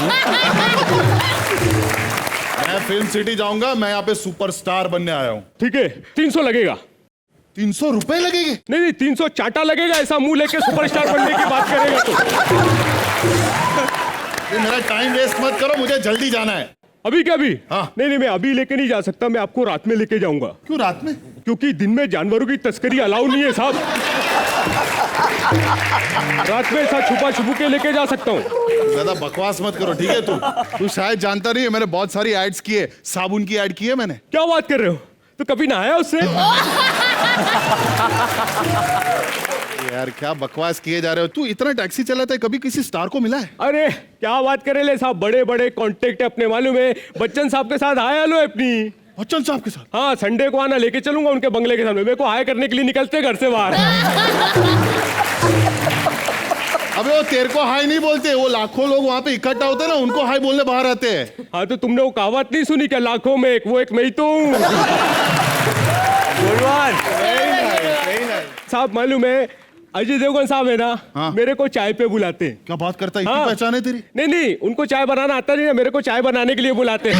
D: मैं फिल्म सिटी जाऊंगा, मैं यहाँ पे सुपरस्टार बनने आया हूँ।
E: ठीक है, 300 लगेगा।
D: 300 रुपए लगेंगे?
E: नहीं 300 चाटा लगेगा। ऐसा मुंह लेके सुपरस्टार बनने की बात करेगा तो।
D: ये मेरा टाइम वेस्ट मत करो, मुझे जल्दी जाना है।
E: अभी क्या? अभी?
D: हाँ।
E: नहीं मैं अभी लेके नहीं जा सकता, मैं आपको रात में लेके जाऊंगा।
D: क्यों रात में?
E: क्योंकि दिन में जानवरों की तस्करी अलाउ नहीं है साहब। रात में ऐसा छुपा छुपू के लेके जा सकता हूँ।
D: ज्यादा बकवास मत करो, ठीक है? तू शायद जानता नहीं है, मैंने बहुत सारी एड्स की है, साबुन की एड की है मैंने।
E: क्या बात कर रहे हो? तो कभी नहाया उससे?
D: यार क्या बकवास किए जा रहे हो? तू इतना टैक्सी चलाता है, कभी किसी स्टार को मिला है?
E: अरे क्या बात कर रहे साहब, बड़े बड़े कॉन्टेक्ट है अपने, मालूम है? बच्चन साहब के साथ हाय हेलो अपनी।
D: बच्चन साहब के साथ?
E: हाँ, संडे को आना, लेके चलूंगा उनके बंगले के सामने। मेरे को हाय करने के लिए निकलते घर से बाहर।
D: अबे वो तेरे को हाय नहीं बोलते, वो लाखों लोग वहाँ पे इकट्ठा होते हैं ना, उनको हाय बोलने बाहर आते हैं।
E: हाँ तो तुमने वो कहावत नहीं सुनी क्या, लाखों में एक, वो एक मैं ही तो हूँ। साहब मालूम है, अजय देवगन साहब है ना,
D: हाँ।
E: मेरे को चाय पे बुलाते हैं।
D: क्या बात करता है? इतनी
E: हाँ।
D: पहचान है तेरी?
E: नहीं उनको चाय बनाना आता नहीं ना, मेरे को चाय बनाने के लिए बुलाते हैं।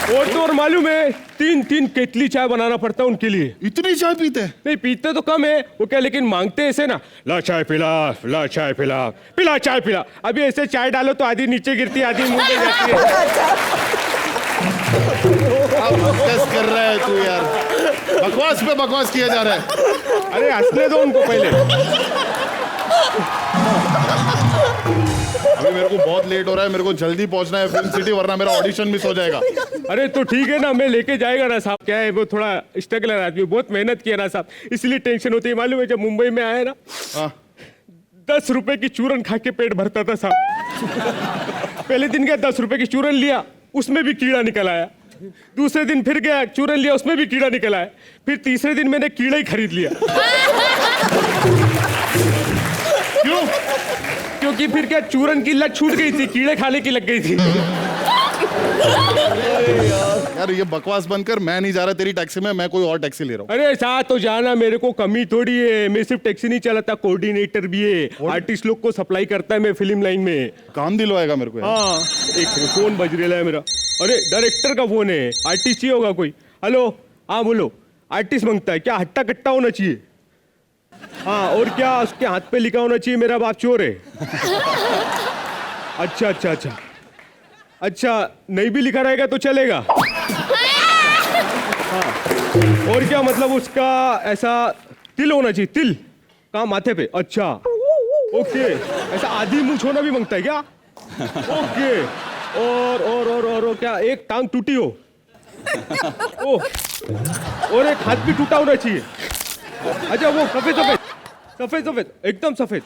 E: और तो और मालूम है, 3 केतली चाय बनाना पड़ता है उनके लिए।
D: इतनी चाय पीते हैं?
E: नहीं पीते तो कम है वो, क्या लेकिन मांगते ऐसे ना, ला चाय पिला, ला चाय पिला, पिला चाय पिला। अभी ऐसे चाय डालो तो आधी नीचे गिरती है, आधी मुंह में जाती है।
D: बकवास कर रहा है तू यार, बकवास पे बकवास किया जा रहा है।
E: अरे हंसने दो उनको पहले।
D: अभी मेरे को बहुत लेट हो रहा है, मेरे को जल्दी पहुंचना है फिल्म सिटी, वरना मेरा ऑडिशन मिस हो जाएगा।
E: अरे तो ठीक है ना, मैं लेके जाएगा ना साहब। क्या है वो थोड़ा स्ट्रगलर आदमी, बहुत मेहनत किया ना साहब, इसलिए टेंशन होती है। मालूम है जब मुंबई में आया ना, 10 रुपए की चूरन खा के पेट भरता था साहब। पहले दिन गया 10 रुपए की चूरन लिया, उसमें भी कीड़ा निकल आया। दूसरे दिन फिर गया, चूरन लिया, उसमें भी कीड़ा निकल आया। फिर तीसरे दिन मैंने कीड़ा ही खरीद लिया।
D: क्यों?
E: क्योंकि फिर क्या, चूरन की लत छूट गई थी, कीड़े खाने की लग गई थी।
D: यार ये बकवास बनकर मैं नहीं जा रहा तेरी टैक्सी में, मैं कोई और टैक्सी ले रहा हूँ।
E: अरे साथ तो जाना, मेरे को कमी थोड़ी है। मैं सिर्फ टैक्सी नहीं चलाता, कोऑर्डिनेटर भी है। आर्टिस्ट लोग को सप्लाई करता है मैं फिल्म लाइन में।
D: काम दिलवाएगा मेरे को यार।
E: हाँ, एक फोन बज रहा है मेरा। अरे डायरेक्टर का फोन है, आर्टिस्ट ही होगा कोई। हेलो, हाँ बोलो। आर्टिस्ट मांगता है क्या? हट्टा कट्टा होना चाहिए। हाँ, और क्या उसके हाथ पे लिखा होना चाहिए मेरा बाप चोर है? अच्छा अच्छा अच्छा अच्छा, नहीं भी लिखा रहेगा तो चलेगा। हाँ, और क्या मतलब उसका ऐसा तिल होना चाहिए, तिल कहाँ? माथे पे। अच्छा ओके, ऐसा आधी मूंछ होना भी मांगता है क्या? ओके, और क्या एक टांग टूटी हो? ओह, और एक हाथ भी टूटा होना चाहिए। अच्छा वो सफेद सफेद सफेद सफेद एकदम सफेद।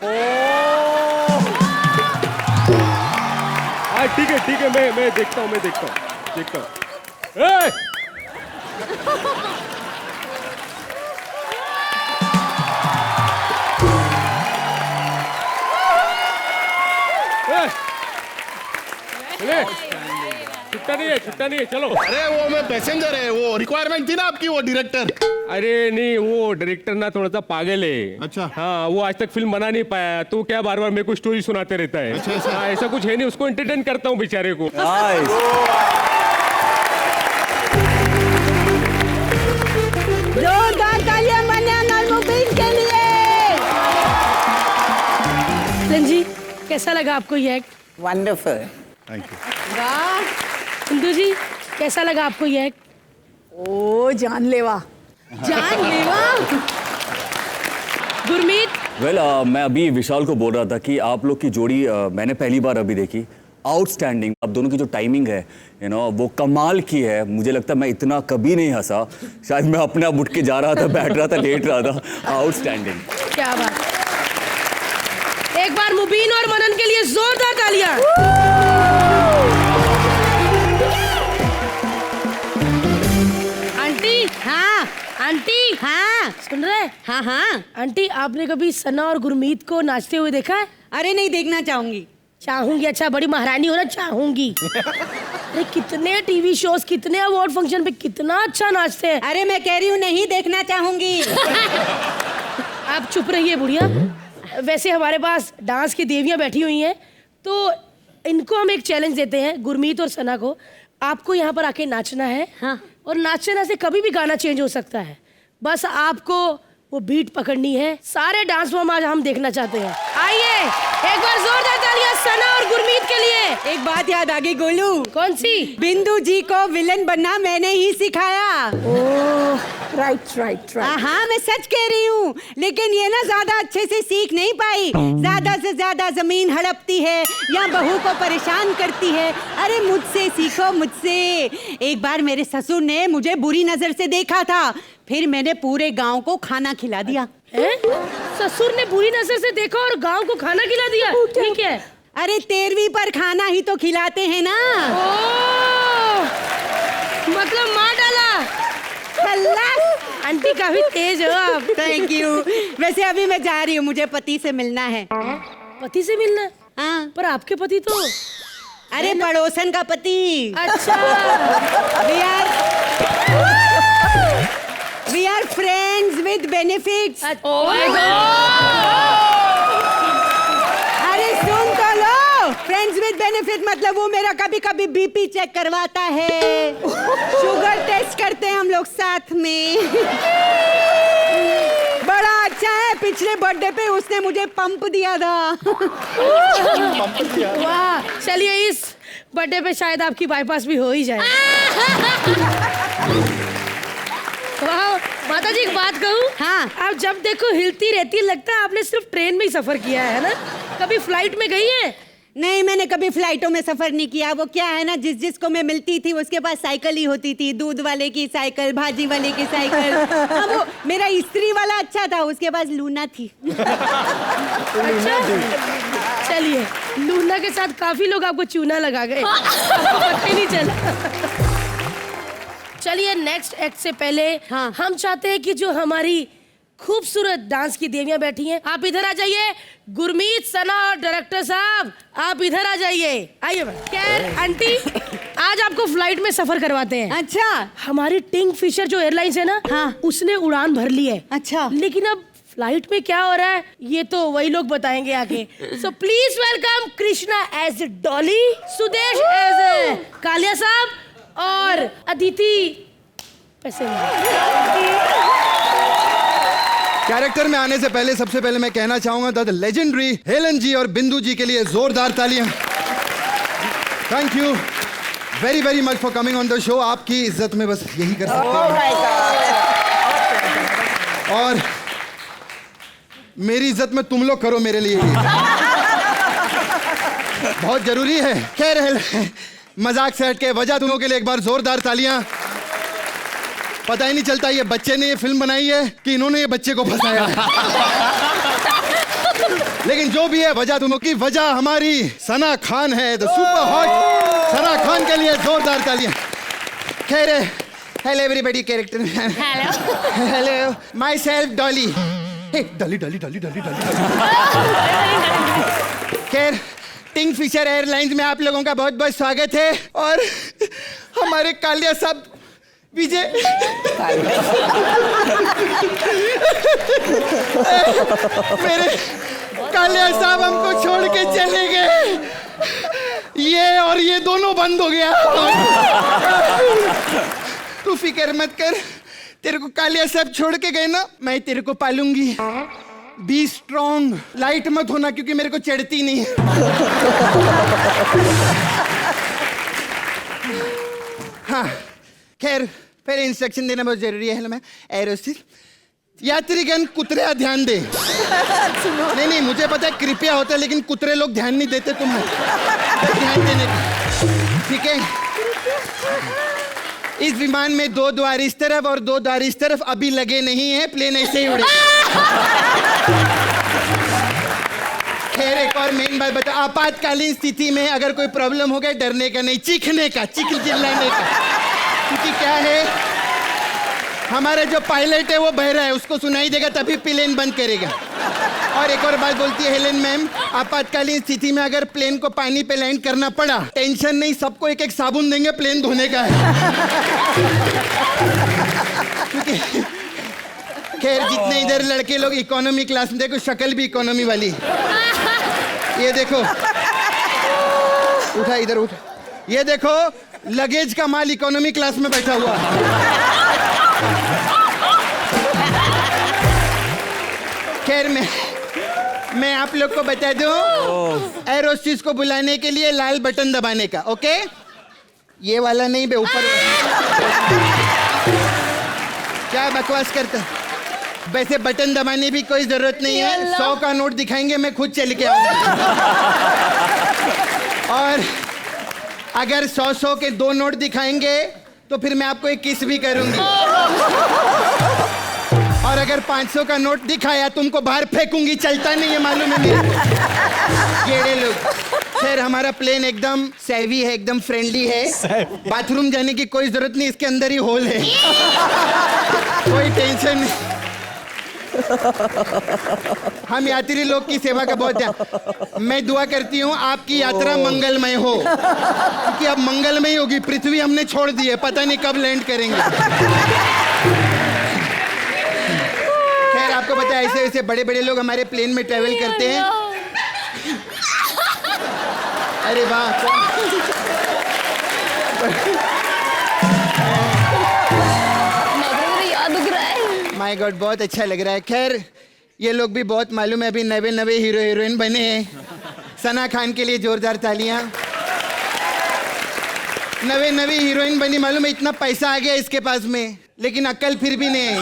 E: हाँ ठीक है, मैं देखता हूँ। छुट्टा नहीं है, चलो।
D: अरे वो मैं पैसेंजर है, वो रिक्वायरमेंट थी ना आपकी, वो डायरेक्टर।
E: अरे नहीं, वो डायरेक्टर ना थोड़ा सा पागल है।
D: अच्छा।
E: हाँ, वो आज तक फिल्म बना नहीं पाया, तो क्या बार बार मेरे को स्टोरी सुनाते रहता है।
D: अच्छा,
E: हाँ, ऐसा कुछ है नहीं, उसको एंटरटेन करता हूँ बेचारे को।
B: जोरदार तालियां मन्यान और मुबीन के लिए।
A: लन जी, कैसा लगा आपको ये एक्ट?
J: वंडरफुल।
D: Thank you.
B: वाह।
A: सिंधु जी, कैसा लगा आपको ये एक्ट?
K: ओ जानलेवा।
A: गुरमीत,
G: वेल मैं अभी विशाल को बोल रहा था कि आप लोग की जोड़ी मैंने पहली बार अभी देखी। आउटस्टैंडिंग, आप दोनों की जो टाइमिंग है वो कमाल की है। मुझे लगता है मैं इतना कभी नहीं हंसा, शायद मैं अपने आप उठ के जा रहा था, बैठ रहा था, लेट रहा था। आउटस्टैंडिंग,
A: क्या बात। एक बार मुबीन और मनन के लिए जोरदार तालियां। आंटी,
B: हाँ
A: आंटी,
B: हाँ
A: सुन रहे?
B: हाँ हाँ।
A: आंटी, आपने कभी सना और गुरमीत को नाचते हुए देखा है?
B: अरे नहीं, देखना चाहूंगी।
A: चाहूंगी? अच्छा, बड़ी महारानी हो ना, चाहूंगी। अरे कितने टीवी शोज, कितने अवार्ड फंक्शन पे कितना अच्छा नाचते हैं।
B: अरे मैं कह रही हूँ नहीं देखना चाहूंगी।
A: आप चुप रहिए बुढ़िया। वैसे हमारे पास डांस की देवियां बैठी हुई हैं, तो इनको हम एक चैलेंज देते हैं, गुरमीत और सना को। आपको यहाँ पर आके नाचना है।
B: हाँ।
A: और नाचने से कभी भी गाना चेंज हो सकता है, बस आपको वो बीट पकड़नी है। सारे डांस फॉर्म आज हम देखना चाहते हैं। आइए, एक बार जोरदार तालियां सना और गुरमीत के लिए।
B: एक बात याद आ गई गोलू।
A: कौन सी?
B: बिंदु जी को विलन बनना मैंने ही सिखाया।
K: ओह, राइट।
B: हाँ, मैं सच कह रही हूँ, लेकिन ये ना ज्यादा अच्छे से सीख नहीं पाई। ज्यादा से ज्यादा जमीन हड़पती है या बहू को परेशान करती है। अरे मुझसे सीखो, मुझसे। एक बार मेरे ससुर ने मुझे बुरी नजर से देखा था, फिर मैंने पूरे गांव को खाना खिला दिया।
A: ससुर ने बुरी नजर से देखा और गांव को खाना खिला दिया? ठीक है।
B: अरे 13वीं पर खाना ही तो खिलाते हैं ना।
A: ओह, मतलब मार डाला। आंटी काफी तेज हो आप।
B: Thank you. वैसे अभी मैं जा रही हूँ, मुझे पति से मिलना है।
A: पति से मिलना?
B: हाँ।
A: पर आपके पति तो।
B: अरे पड़ोसन का पति।
A: अच्छा।
B: We are friends with benefits.
A: Oh my God!
B: अरे सुन तो लो, friends with benefit मतलब वो मेरा कभी कभी बीपी चेक करवाता है, शुगर टेस्ट करते हैं हम लोग साथ में। बड़ा अच्छा है, पिछले बर्थडे पे उसने मुझे पंप दिया था।
A: वाह, चलिए इस बर्थडे पे शायद आपकी बाईपास भी हो ही जाए। वाह, माता जी एक बात कहूँ?
B: हाँ।
A: आप जब देखो हिलती रहती, लगता है आपने सिर्फ ट्रेन में ही सफर किया है ना? कभी फ्लाइट में गई है?
B: नहीं, मैंने कभी फ्लाइटों में सफर नहीं किया। वो क्या है ना, जिसको मैं मिलती थी उसके पास साइकिल ही होती थी, दूध वाले की साइकिल, भाजी वाले की साइकिल। हाँ, वो मेरा इस्त्री वाला अच्छा था, उसके पास लूना थी।
A: अच्छा चलिए, लूना के साथ काफी लोग आपको चूना लगा गए, आपको पता ही नहीं चला। चलिए नेक्स्ट एक्ट से पहले हम चाहते हैं कि जो हमारी खूबसूरत डांस की देवियां बैठी हैं, आप इधर आ जाइए। गुरमीत, सना और डायरेक्टर साहब आप इधर आ जाइए। आइए खैर आंटी, आज आपको फ्लाइट में सफर करवाते हैं।
B: अच्छा,
A: हमारी किंग फिशर जो एयरलाइंस है ना,
B: हाँ,
A: उसने उड़ान भर ली है।
B: अच्छा,
A: लेकिन अब फ्लाइट में क्या हो रहा है ये तो वही लोग बताएंगे आके। So please welcome Krishna as Dolly, Sudesh as Kaliya साहब और अदिति पैसे
I: कैरेक्टर में आने से पहले सबसे पहले मैं कहना चाहूंगा द लेजेंडरी हेलन जी और बिंदु जी के लिए जोरदार तालियां। Thank you very very much for coming on the show. आपकी इज्जत में बस यही कर सकते हैं और मेरी इज्जत में तुम लोग करो मेरे लिए, बहुत जरूरी है। खैर मजाक से हट के वजह तुमों के लिए एक बार जोरदार तालियां। पता ही नहीं चलता ये बच्चे ने ये फिल्म बनाई है कि इन्होंने ये बच्चे को फंसाया है। लेकिन जो भी है, वजह तुमों की वजह हमारी सना खान है, the super hot Sana Khan के लिए जोरदार तालियां। खैर hello everybody, character hello my self Dolly. Dolly Dolly Dolly Dolly Dolly. खैर किंग फिशर एयरलाइंस में आप लोगों का बहुत बहुत स्वागत है और हमारे कालिया साहब विजय मेरे कालिया साहब हमको छोड़ के चले गए, ये और ये दोनों बंद हो गया। तू फिक्र मत कर, तेरे को कालिया साहब छोड़ के गए ना, मैं तेरे को पालूंगी। बी स्ट्रॉन्ग, लाइट मत होना क्योंकि मेरे को चढ़ती नहीं है। हाँ खैर फिर इंस्ट्रक्शन देना बहुत जरूरी है। मैं एरोस्टिस यात्रीगण कुतरे ध्यान दे। नहीं मुझे पता है कृपया होता है, लेकिन कुतरे लोग ध्यान नहीं देते तुम्हें ध्यान देने का, ठीक है। इस विमान में 2 द्वार इस तरफ और 2 द्वार इस तरफ अभी लगे नहीं है, प्लेन ऐसे ही उड़ेगा। खैर एक और मेन बात बता, आपातकालीन स्थिति में अगर कोई प्रॉब्लम हो गया, डरने का नहीं, चीखने का, चिल्लाने का। क्योंकि क्या है, हमारा जो पायलट है वो बहरा है, उसको सुनाई देगा तभी प्लेन बंद करेगा। और एक और बात बोलती है हेलेन मैम, आपातकालीन स्थिति में अगर प्लेन को पानी पे लैंड करना पड़ा, टेंशन नहीं, सबको एक एक साबुन देंगे, प्लेन धोने का है। खैर जितने इधर लड़के लोग इकोनॉमी क्लास में, देखो शक्ल भी इकोनॉमी वाली, ये देखो, उठा इधर उठ, ये देखो लगेज का माल इकोनॉमी क्लास में बैठा हुआ। खैर मैं आप लोग को बता दूं, एरोस्टिस को बुलाने के लिए लाल बटन दबाने का, ओके? ये वाला नहीं बे, ऊपर। क्या बकवास करता, वैसे बटन दबाने भी कोई जरूरत नहीं है। 100 का नोट दिखाएंगे, मैं खुद चल के आऊंगा। और अगर 100 के 2 नोट दिखाएंगे तो फिर मैं आपको एक किस भी करूंगी। और अगर 500 का नोट दिखाया तुमको बाहर फेंकूंगी, चलता नहीं है मालूम है मेरे को। गेड़े लोग। खैर हमारा प्लेन एकदम सेवी है, एकदम फ्रेंडली है, बाथरूम जाने की कोई जरूरत नहीं, इसके अंदर ही होल है, कोई टेंशन नहीं। हम यात्री लोग की सेवा का बहुत ध्यान, मैं दुआ करती हूँ आपकी यात्रा मंगलमय हो, क्योंकि अब मंगलमय होगी। पृथ्वी हमने छोड़ दी है, पता नहीं कब लैंड करेंगे। खैर आपको पता है ऐसे ऐसे बड़े बड़े लोग हमारे प्लेन में ट्रेवल करते हैं। अरे वाह, माय गॉड, बहुत अच्छा लग रहा है। खैर ये लोग भी बहुत मालूम है अभी नवे हीरो हीरोइन बने हैं। सना खान के लिए जोरदार तालियां। नवे हीरोइन बनी, मालूम है इतना पैसा आ गया इसके पास में, लेकिन अक्ल फिर भी नहीं है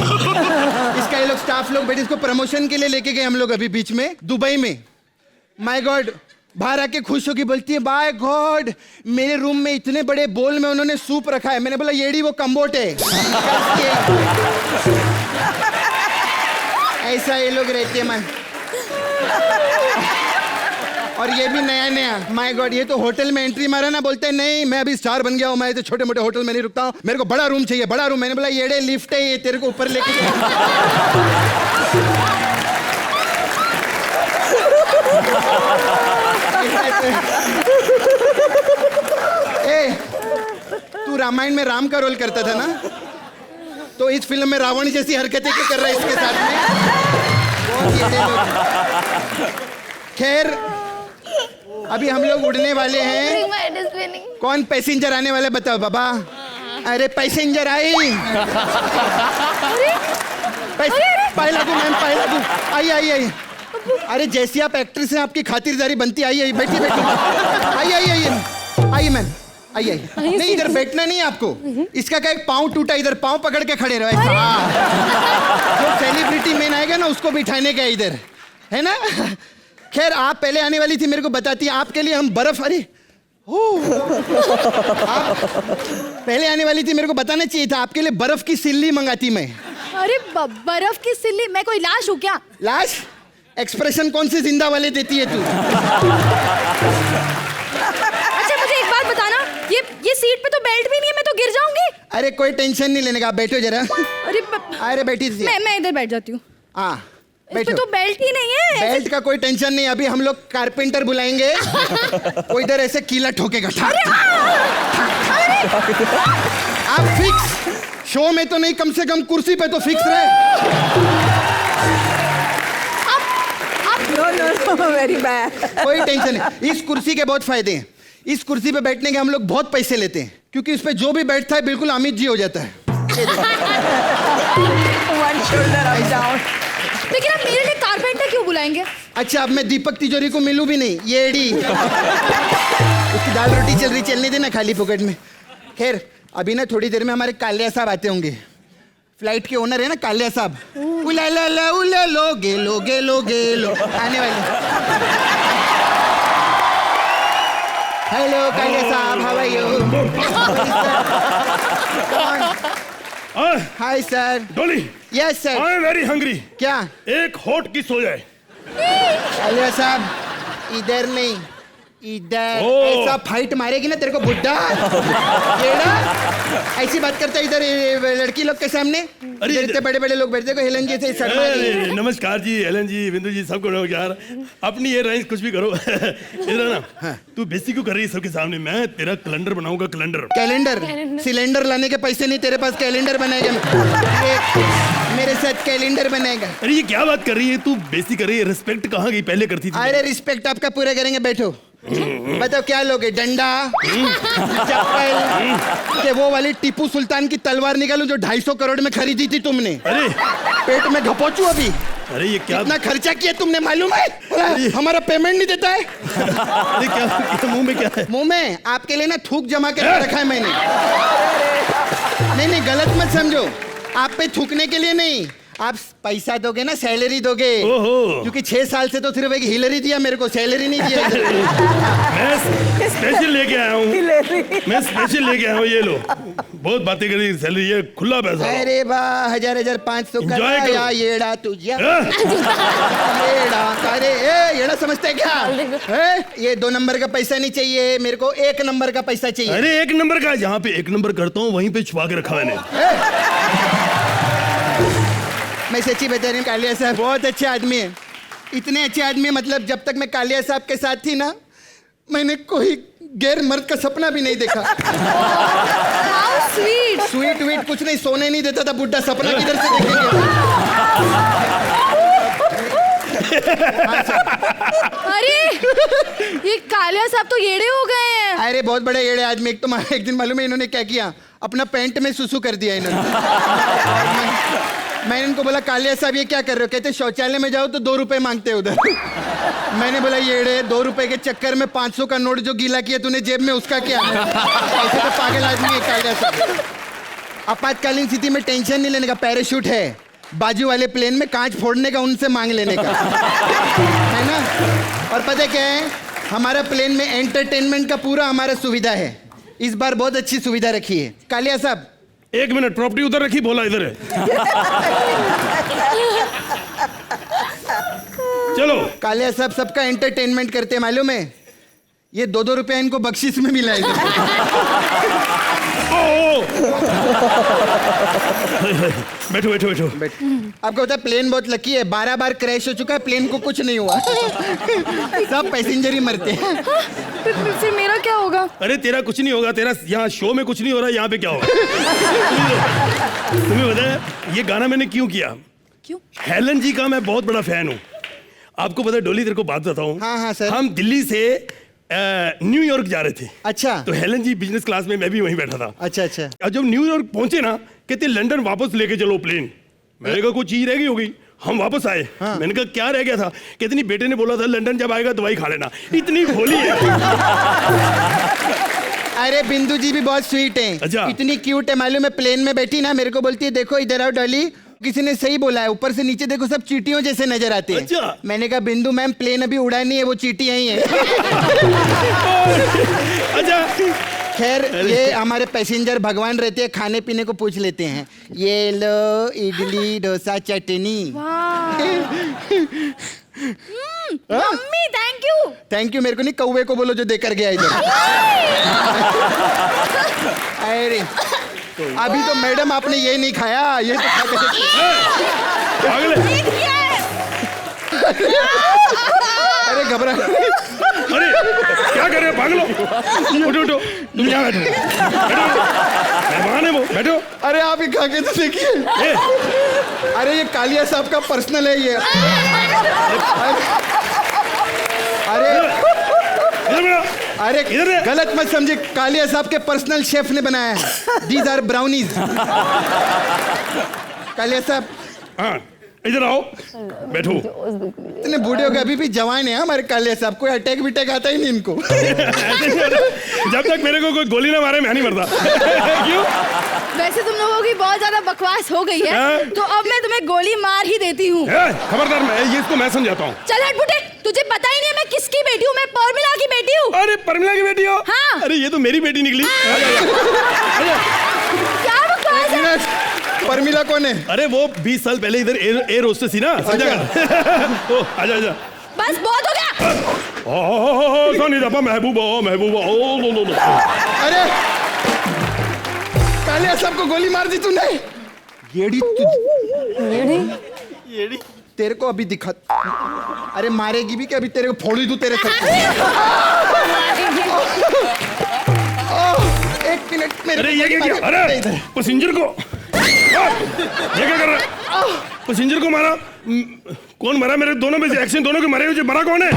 I: इसका। ये लोग स्टाफ लोग बैठे, इसको प्रमोशन के लिए लेके गए हम लोग अभी बीच में दुबई में। माय गॉड, बाहर आके खुश होके बोलती है बाय गॉड मेरे रूम में इतने बड़े बोल में उन्होंने सूप रखा है। मैंने बोला येड़ी वो कम्बोट है। ऐसा ये लोग रहते हैं man। और ये भी नया नया माय गॉड ये तो होटल में एंट्री मारा ना बोलते हैं नहीं मैं अभी स्टार बन गया हूँ मैं तो छोटे मोटे होटल में नहीं रुकता हूँ मेरे को बड़ा रूम चाहिए बड़ा रूम। मैंने बोला येड़े लिफ्ट है ये तेरे को ऊपर लेके ए तू रामायण में राम का रोल करता था ना तो इस फिल्म में रावण जैसी हरकतें क्यों कर रहा है इसके साथ में? बहुत येड़े लोग। खैर अभी हम लोग उड़ने वाले हैं। कौन पैसेंजर आने वाले बताओ बाबा। अरे पैसेंजर आई पाए लागू मैम पाए लागू आई आई आई। अरे जैसी आप एक्ट्रेस हैं आपकी खातिरदारी बनती आई आई बैठी बैठी आई आई आई आई मैम आई आई नहीं इधर बैठना नहीं है आपको। इसका क्या एक पाँव टूटा इधर पाँव पकड़ के खड़े रहो। जो सेलिब्रिटी मैन आएगा ना उसको बिठाने का इधर है ना। खैर आप पहले आने वाली थी मेरे को बताती आपके लिए हम बर्फ अरे आप पहले आने वाली थी मेरे को बताना चाहिए था आपके लिए बर्फ की सिल्ली मंगाती मैं।
F: अरे बर्फ की सिल्ली मैं कोई लाश हूँ क्या?
I: लाश एक्सप्रेशन कौन से जिंदा वाले देती है तू?
F: अच्छा मुझे एक बात बताना ये सीट पे तो बेल्ट भी नहीं है मैं तो गिर जाऊंगी।
I: अरे कोई टेंशन नहीं लेने का बैठो जरा। अरे बैठी थी
F: मैं इधर बैठ जाती हूँ।
I: हाँ
F: बैठो तो बेल्ट ही नहीं है।
I: बेल्ट का कोई टेंशन नहीं अभी हम लोग कारपेंटर बुलाएंगे वो इधर ऐसे कीला ठोकेगा। आप फिक्स शो में तो नहीं कम से कम कुर्सी पे तो फिक्स रहे।
K: Know very bad.
I: कोई टेंशन नहीं इस कुर्सी के बहुत फायदे हैं। इस कुर्सी पे बैठने के हम लोग बहुत पैसे लेते हैं क्योंकि इस पे जो भी बैठता है बिल्कुल अमित जी हो जाता है।
K: One shoulder up down.
F: लेकिन आप मेरे लिए कारपेंटर क्यों बुलाएंगे?
I: अच्छा अब मैं दीपक तिजोरी को मिलूं भी नहीं येड़ी उसकी दाल रोटी चल रही चलने देना खाली पॉकेट में। खैर अभी ना थोड़ी देर में हमारे कालिया साहब आते होंगे। फ्लाइट के ओनर है ना कालिया साहब उला ला ला उला लो गेलो गेलो गेलो आने वाले। हेलो कालिया साहब how are you? Hi sir.
E: Dolly
I: yes sir
E: I am very hungry.
I: क्या
E: एक हॉट किस हो जाए?
I: कालिया साहब इधर नहीं इधर ऐसा फाइट मारेगी ना तेरे को बुड्ढा येड़ा ऐसी बात करता है इधर लड़की लोग के सामने। अरे इतने बड़े बड़े लोग बैठते को हेलन जी से
E: नमस्कार जी हेलन जी बिंदु जी सबको यार अपनी ये रेंज कुछ भी करो इधर ना तू बेइज्जती क्यों कर रही है सबके सामने? मैं तेरा कैलेंडर बनाऊंगा कैलेंडर
I: सिलेंडर लाने के पैसे नहीं तेरे पास कैलेंडर बनाएगा मेरे साथ कैलेंडर बनाएगा।
E: अरे ये क्या बात कर रही है तू? बेइज्जती कर रही है। रिस्पेक्ट कहाँ गई पहले करती थी।
I: अरे रिस्पेक्ट आपका पूरा करेंगे बैठो। बताओ क्या लोगे? डंडा चप्पल के वो वाली टीपू सुल्तान की तलवार निकालूं जो 250 करोड़ में खरीदी थी तुमने?
E: अरे
I: पेट में घपोचू अभी।
E: अरे ये क्या
I: इतना खर्चा किया तुमने मालूम है? हमारा पेमेंट नहीं देता है।
E: अरे क्या मुंह में क्या है?
I: मुंह में आपके लिए ना थूक जमा के रखा है मैंने। नहीं गलत मत समझो आप पे थूकने के लिए नहीं आप पैसा दोगे ना सैलरी दोगे क्योंकि 6 साल से तो सिर्फ एक हिलरी दिया मेरे को सैलरी नहीं दिया।
E: मैं स्पेशल लेके आया हूँ ये लो बहुत बातें करी सैलरी ये खुला पैसा।
I: अरे वाह 1000-1500 का येड़ा तुझे येड़ा अरे येड़ा समझते है क्या? ये 2 नंबर का पैसा नहीं चाहिए मेरे को 1 नंबर का पैसा चाहिए।
E: अरे 1 नंबर का जहाँ पे 1 नंबर करता हूँ वहीं पे छुपा के रखा मैंने।
I: मैं सच्ची बता रही हूँ कालिया साहब बहुत अच्छे आदमी है। इतने अच्छे आदमी मतलब जब तक मैं कालिया साहब के साथ थी ना मैंने कोई गैर मर्द का सपना भी नहीं देखा। स्वीट वीट कुछ नहीं सोने नहीं देता था बुड्ढा सपना किधर से देखेंगे।
F: अरे ये कालिया साहब तो येड़े हो गए हैं।
I: अरे बहुत बड़े येड़े आदमी। एक दिन मालूम है इन्होंने क्या किया अपना पैंट में सुसु कर दिया इन्होंने। मैंने इनको बोला कालिया साहब ये क्या कर रहे हो? कहते शौचालय में जाओ तो 2 रुपए मांगते उधर। मैंने बोला येड़े 2 रुपए के चक्कर में 500 का नोट जो गीला किया तूने जेब में उसका क्या? ऐसे तो पागल आदमी है कालिया साहब। आपातकालीन स्थिति में टेंशन नहीं लेने का पैराशूट है बाजू वाले प्लेन में कांच फोड़ने का उनसे मांग लेने का है ना। और पता क्या है हमारा प्लेन में एंटरटेनमेंट का पूरा हमारा सुविधा है। इस बार बहुत अच्छी सुविधा रखी है। कालिया साहब,
E: 1 मिनट, प्रॉपर्टी उधर रखी, बोला इधर है। चलो।
I: कालिया साहब सबका एंटरटेनमेंट करते हैं, मालूम है? ये 2-2 रुपया इनको बख्शिश में मिला है।
E: बैठो बैठो बैठो।
I: आपको पता है प्लेन बहुत लकी है, 12 बार क्रैश हो चुका है, प्लेन को कुछ नहीं हुआ। सब पैसेंजर ही मरते हैं।
F: फिर मेरा क्या होगा?
E: अरे तेरा कुछ नहीं होगा, तेरा यहाँ शो में कुछ नहीं हो रहा, यहाँ पे क्या होगा? तुम्हें पता है ये गाना मैंने क्यों किया?
F: क्यों?
E: हेलन जी का मैं बहुत बड़ा फैन हूँ। आपको पता है डोली, तेरे को बात बताऊँ।
I: हाँ हाँ सर।
E: हम दिल्ली से न्यूयॉर्क जा रहे थे।
I: अच्छा।
E: तो हेलन जी बिजनेस क्लास में, मैं भी वहीं बैठा था।
I: अच्छा अच्छा।
E: और जब न्यूयॉर्क पहुंचे ना, कहते लंदन वापस लेके चलो प्लेन। मैंने कहा कोई चीज रह गई होगी। हम वापस आए। हाँ। मैंने कहा क्या रह गया था? कहते नहीं, बेटे ने बोला था लंदन जब आएगा दवाई खा लेना। इतनी भोली है।
I: अरे बिंदु जी भी बहुत स्वीट हैं।
E: अच्छा।
I: इतनी क्यूट है, मालूम है? प्लेन में बैठी ना, मेरे को बोलती है देखो इधर आओ डॉली, किसी ने सही बोला है, ऊपर से नीचे देखो सब चींटियों जैसे नजर आते हैं।
E: अच्छा।
I: मैंने कहा बिंदु मैम, प्लेन अभी उड़ा नहीं है, वो चींटियां ही हैं।
E: अच्छा।
I: खैर, ये हमारे पैसेंजर भगवान रहते हैं, खाने पीने को पूछ लेते हैं। ये लो idli dosa chutney.
F: Mummy thank you.
I: Thank you मेरे को नहीं, कौवे को बोलो जो देकर गया इधर। अरे अभी तो मैडम आपने ये नहीं खाया, ये तो खा अरे घबरा।
E: अरे क्या कर रहे हो? भाग लो। उठो उठो, तुम यहाँ बैठो। मेहमान है वो, बैठो।
I: अरे आप ही खा के तो देखिए। अरे ये कालिया साहब का पर्सनल है ये। अरे गलत मत समझे, कालिया साहब के पर्सनल शेफ ने बनाया है। These are brownies. कालिया साहब,
E: हाँ इधर आओ, बैठो।
I: इतने बूढ़े हो गए, अभी भी जवान है हमारे कालिया साहब। कोई अटैक विटैक आता ही नहीं इनको।
E: जब तक मेरे को कोई गोली ना मारे मैं नहीं मरता। क्यों?
F: वैसे तुम लोगों की बहुत ज्यादा बकवास हो गई है, तो अब मैं तुम्हें गोली मार ही देती हूँ।
E: खबरदार, ये इसको मैं समझाता हूँ।
F: चल हट बुटे, तुझे पता ही नहीं है मैं किसकी बेटी हूँ। मैं परमिला की बेटी हूँ।
E: अरे परमिला की बेटी हो?
F: हाँ।
E: अरे ये तो मेरी बेटी निकली।
F: क्या बकवास है?
I: परमिला कौन है?
E: अरे वो 20 साल पहले इधर एयर होस्टेस थी ना, समझा कर। आजा आजा।
F: बस बहुत हो गया।
E: महबूबा महबूबा।
I: अरे कालिया साहब को गोली मार दी तूने। येड़ी तेरे को अभी दिखा। अरे मारेगी भी क्या? अभी तेरे को फोड़ी दूं तेरे सर। एक मिनट मेरे।
E: अरे ये क्या किया? अरे पैसेंजर को ये क्या कर रहा है? पैसेंजर को मारा? कौन मरा? मेरे दोनों में से एक्शन दोनों के मरे हुए, मरा कौन है?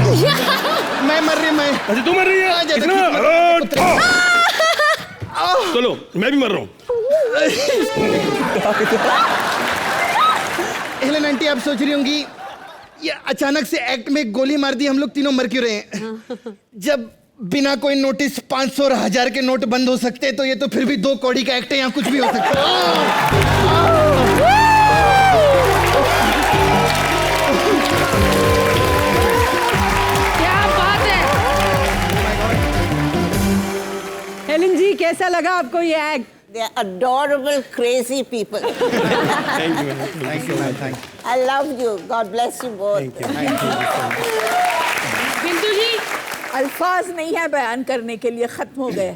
I: मैं मर रही। मैं।
E: अच्छा तू मर रही है? चलो मैं भी मर रहा हूँ।
I: हेलन आंटी, आप सोच रही होंगी ये अचानक से एक्ट में गोली मार दी, हम लोग तीनों मर क्यों रहे हैं? जब बिना कोई नोटिस 500 और 1000 के नोट बंद हो सकते हैं, तो ये तो फिर भी 2 कौड़ी का एक्ट है, यहाँ कुछ भी हो सकता है।
A: क्या बात है।
K: हेलन जी, कैसा लगा आपको ये act?
J: They are adorable, crazy people.
C: Thank you, man. Thank you, man. Thank you.
J: I love you. God bless you both.
C: Thank you. Thank you so much.
A: बिंदु जी,
K: अल्फाज नहीं है बयान करने के लिए, खत्म हो गए।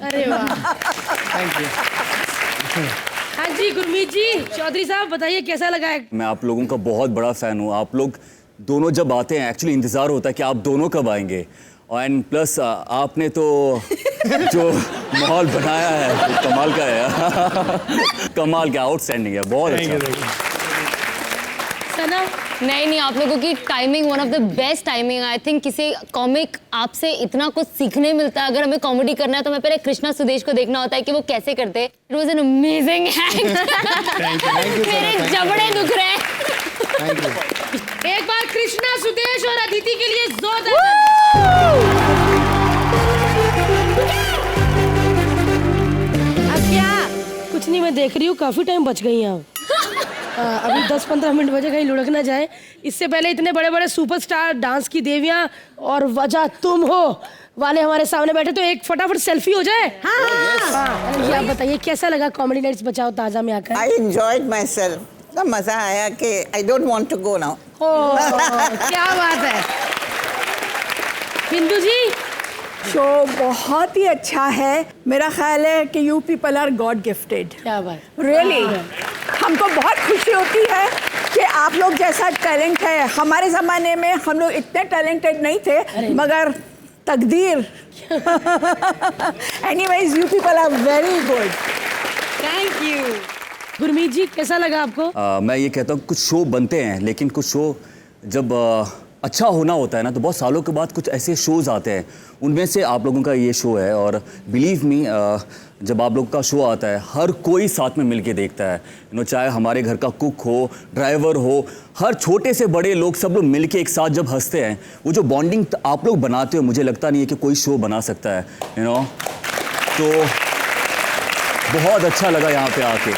A: अरे वाह।
C: Thank you.
A: हाँ जी गुरमीत जी, चौधरी साहब बताइए कैसा लगा एक्ट?
G: मैं आप लोगों का बहुत बड़ा फ़ैन हूँ। आप लोग दोनों जब आते हैं, एक्चुअली इंतज़ार होता है कि आप दोनों कब आएंगे। एंड प्लस आपने तो जो माहौल बनाया है वो कमाल का है। कमाल का, आउटस्टैंडिंग है, बहुत अच्छा।
A: सना?
H: नहीं, आप लोगों की timing one of the best timing. I think किसी कॉमिक आपसे इतना कुछ सीखने मिलता है। अगर हमें कॉमेडी करना है तो मैं पहले कृष्णा सुदेश को देखना होता है कि वो कैसे करते हैं। It was an amazing act. मेरे जबड़े दुख रहे हैं।
A: एक बार कृष्णा सुदेश और अदिति के लिए जोरदार।
F: अब क्या?
A: कुछ नहीं, मैं देख रही हूँ काफी टाइम बच गई हैं आप। अभी 10-15 मिनट बजे कहीं लुढ़क ना जाए। इससे पहले इतने बड़े बड़े सुपरस्टार, डांस की देवियां और वजह तुम हो वाले हमारे सामने बैठे, तो एक फटाफट सेल्फी हो जाए। हाँ। जी आप बताइए कैसा लगा कॉमेडी नाइट्स बचाओ ताजा में आकर?
J: I enjoyed myself. इतना मजा आया कि I don't want to go now.
A: क्या बात है बिंदु जी।
K: शो बहुत ही अच्छा है। मेरा ख्याल है कि you people are God gifted.
A: क्या बात,
K: रियली हमको बहुत खुशी होती है कि आप लोग जैसा टैलेंट है। हमारे ज़माने में हम लोग इतने टैलेंटेड नहीं थे, मगर तकदीर anyways you people are very good.
B: Thank you.
A: Gurmeet ji कैसा लगा आपको?
G: मैं ये कहता हूँ कुछ शो बनते हैं, लेकिन कुछ शो जब अच्छा होना होता है ना, तो बहुत सालों के बाद कुछ ऐसे शोज़ आते हैं। उनमें से आप लोगों का ये शो है, और बिलीव मी जब आप लोगों का शो आता है हर कोई साथ में मिलके देखता है। चाहे हमारे घर का कुक हो, ड्राइवर हो, हर छोटे से बड़े लोग, सब लोग मिलके एक साथ जब हंसते हैं, वो जो बॉन्डिंग आप लोग बनाते हो, मुझे लगता नहीं है कि कोई शो बना सकता है। तो बहुत अच्छा लगा यहाँ पे आके।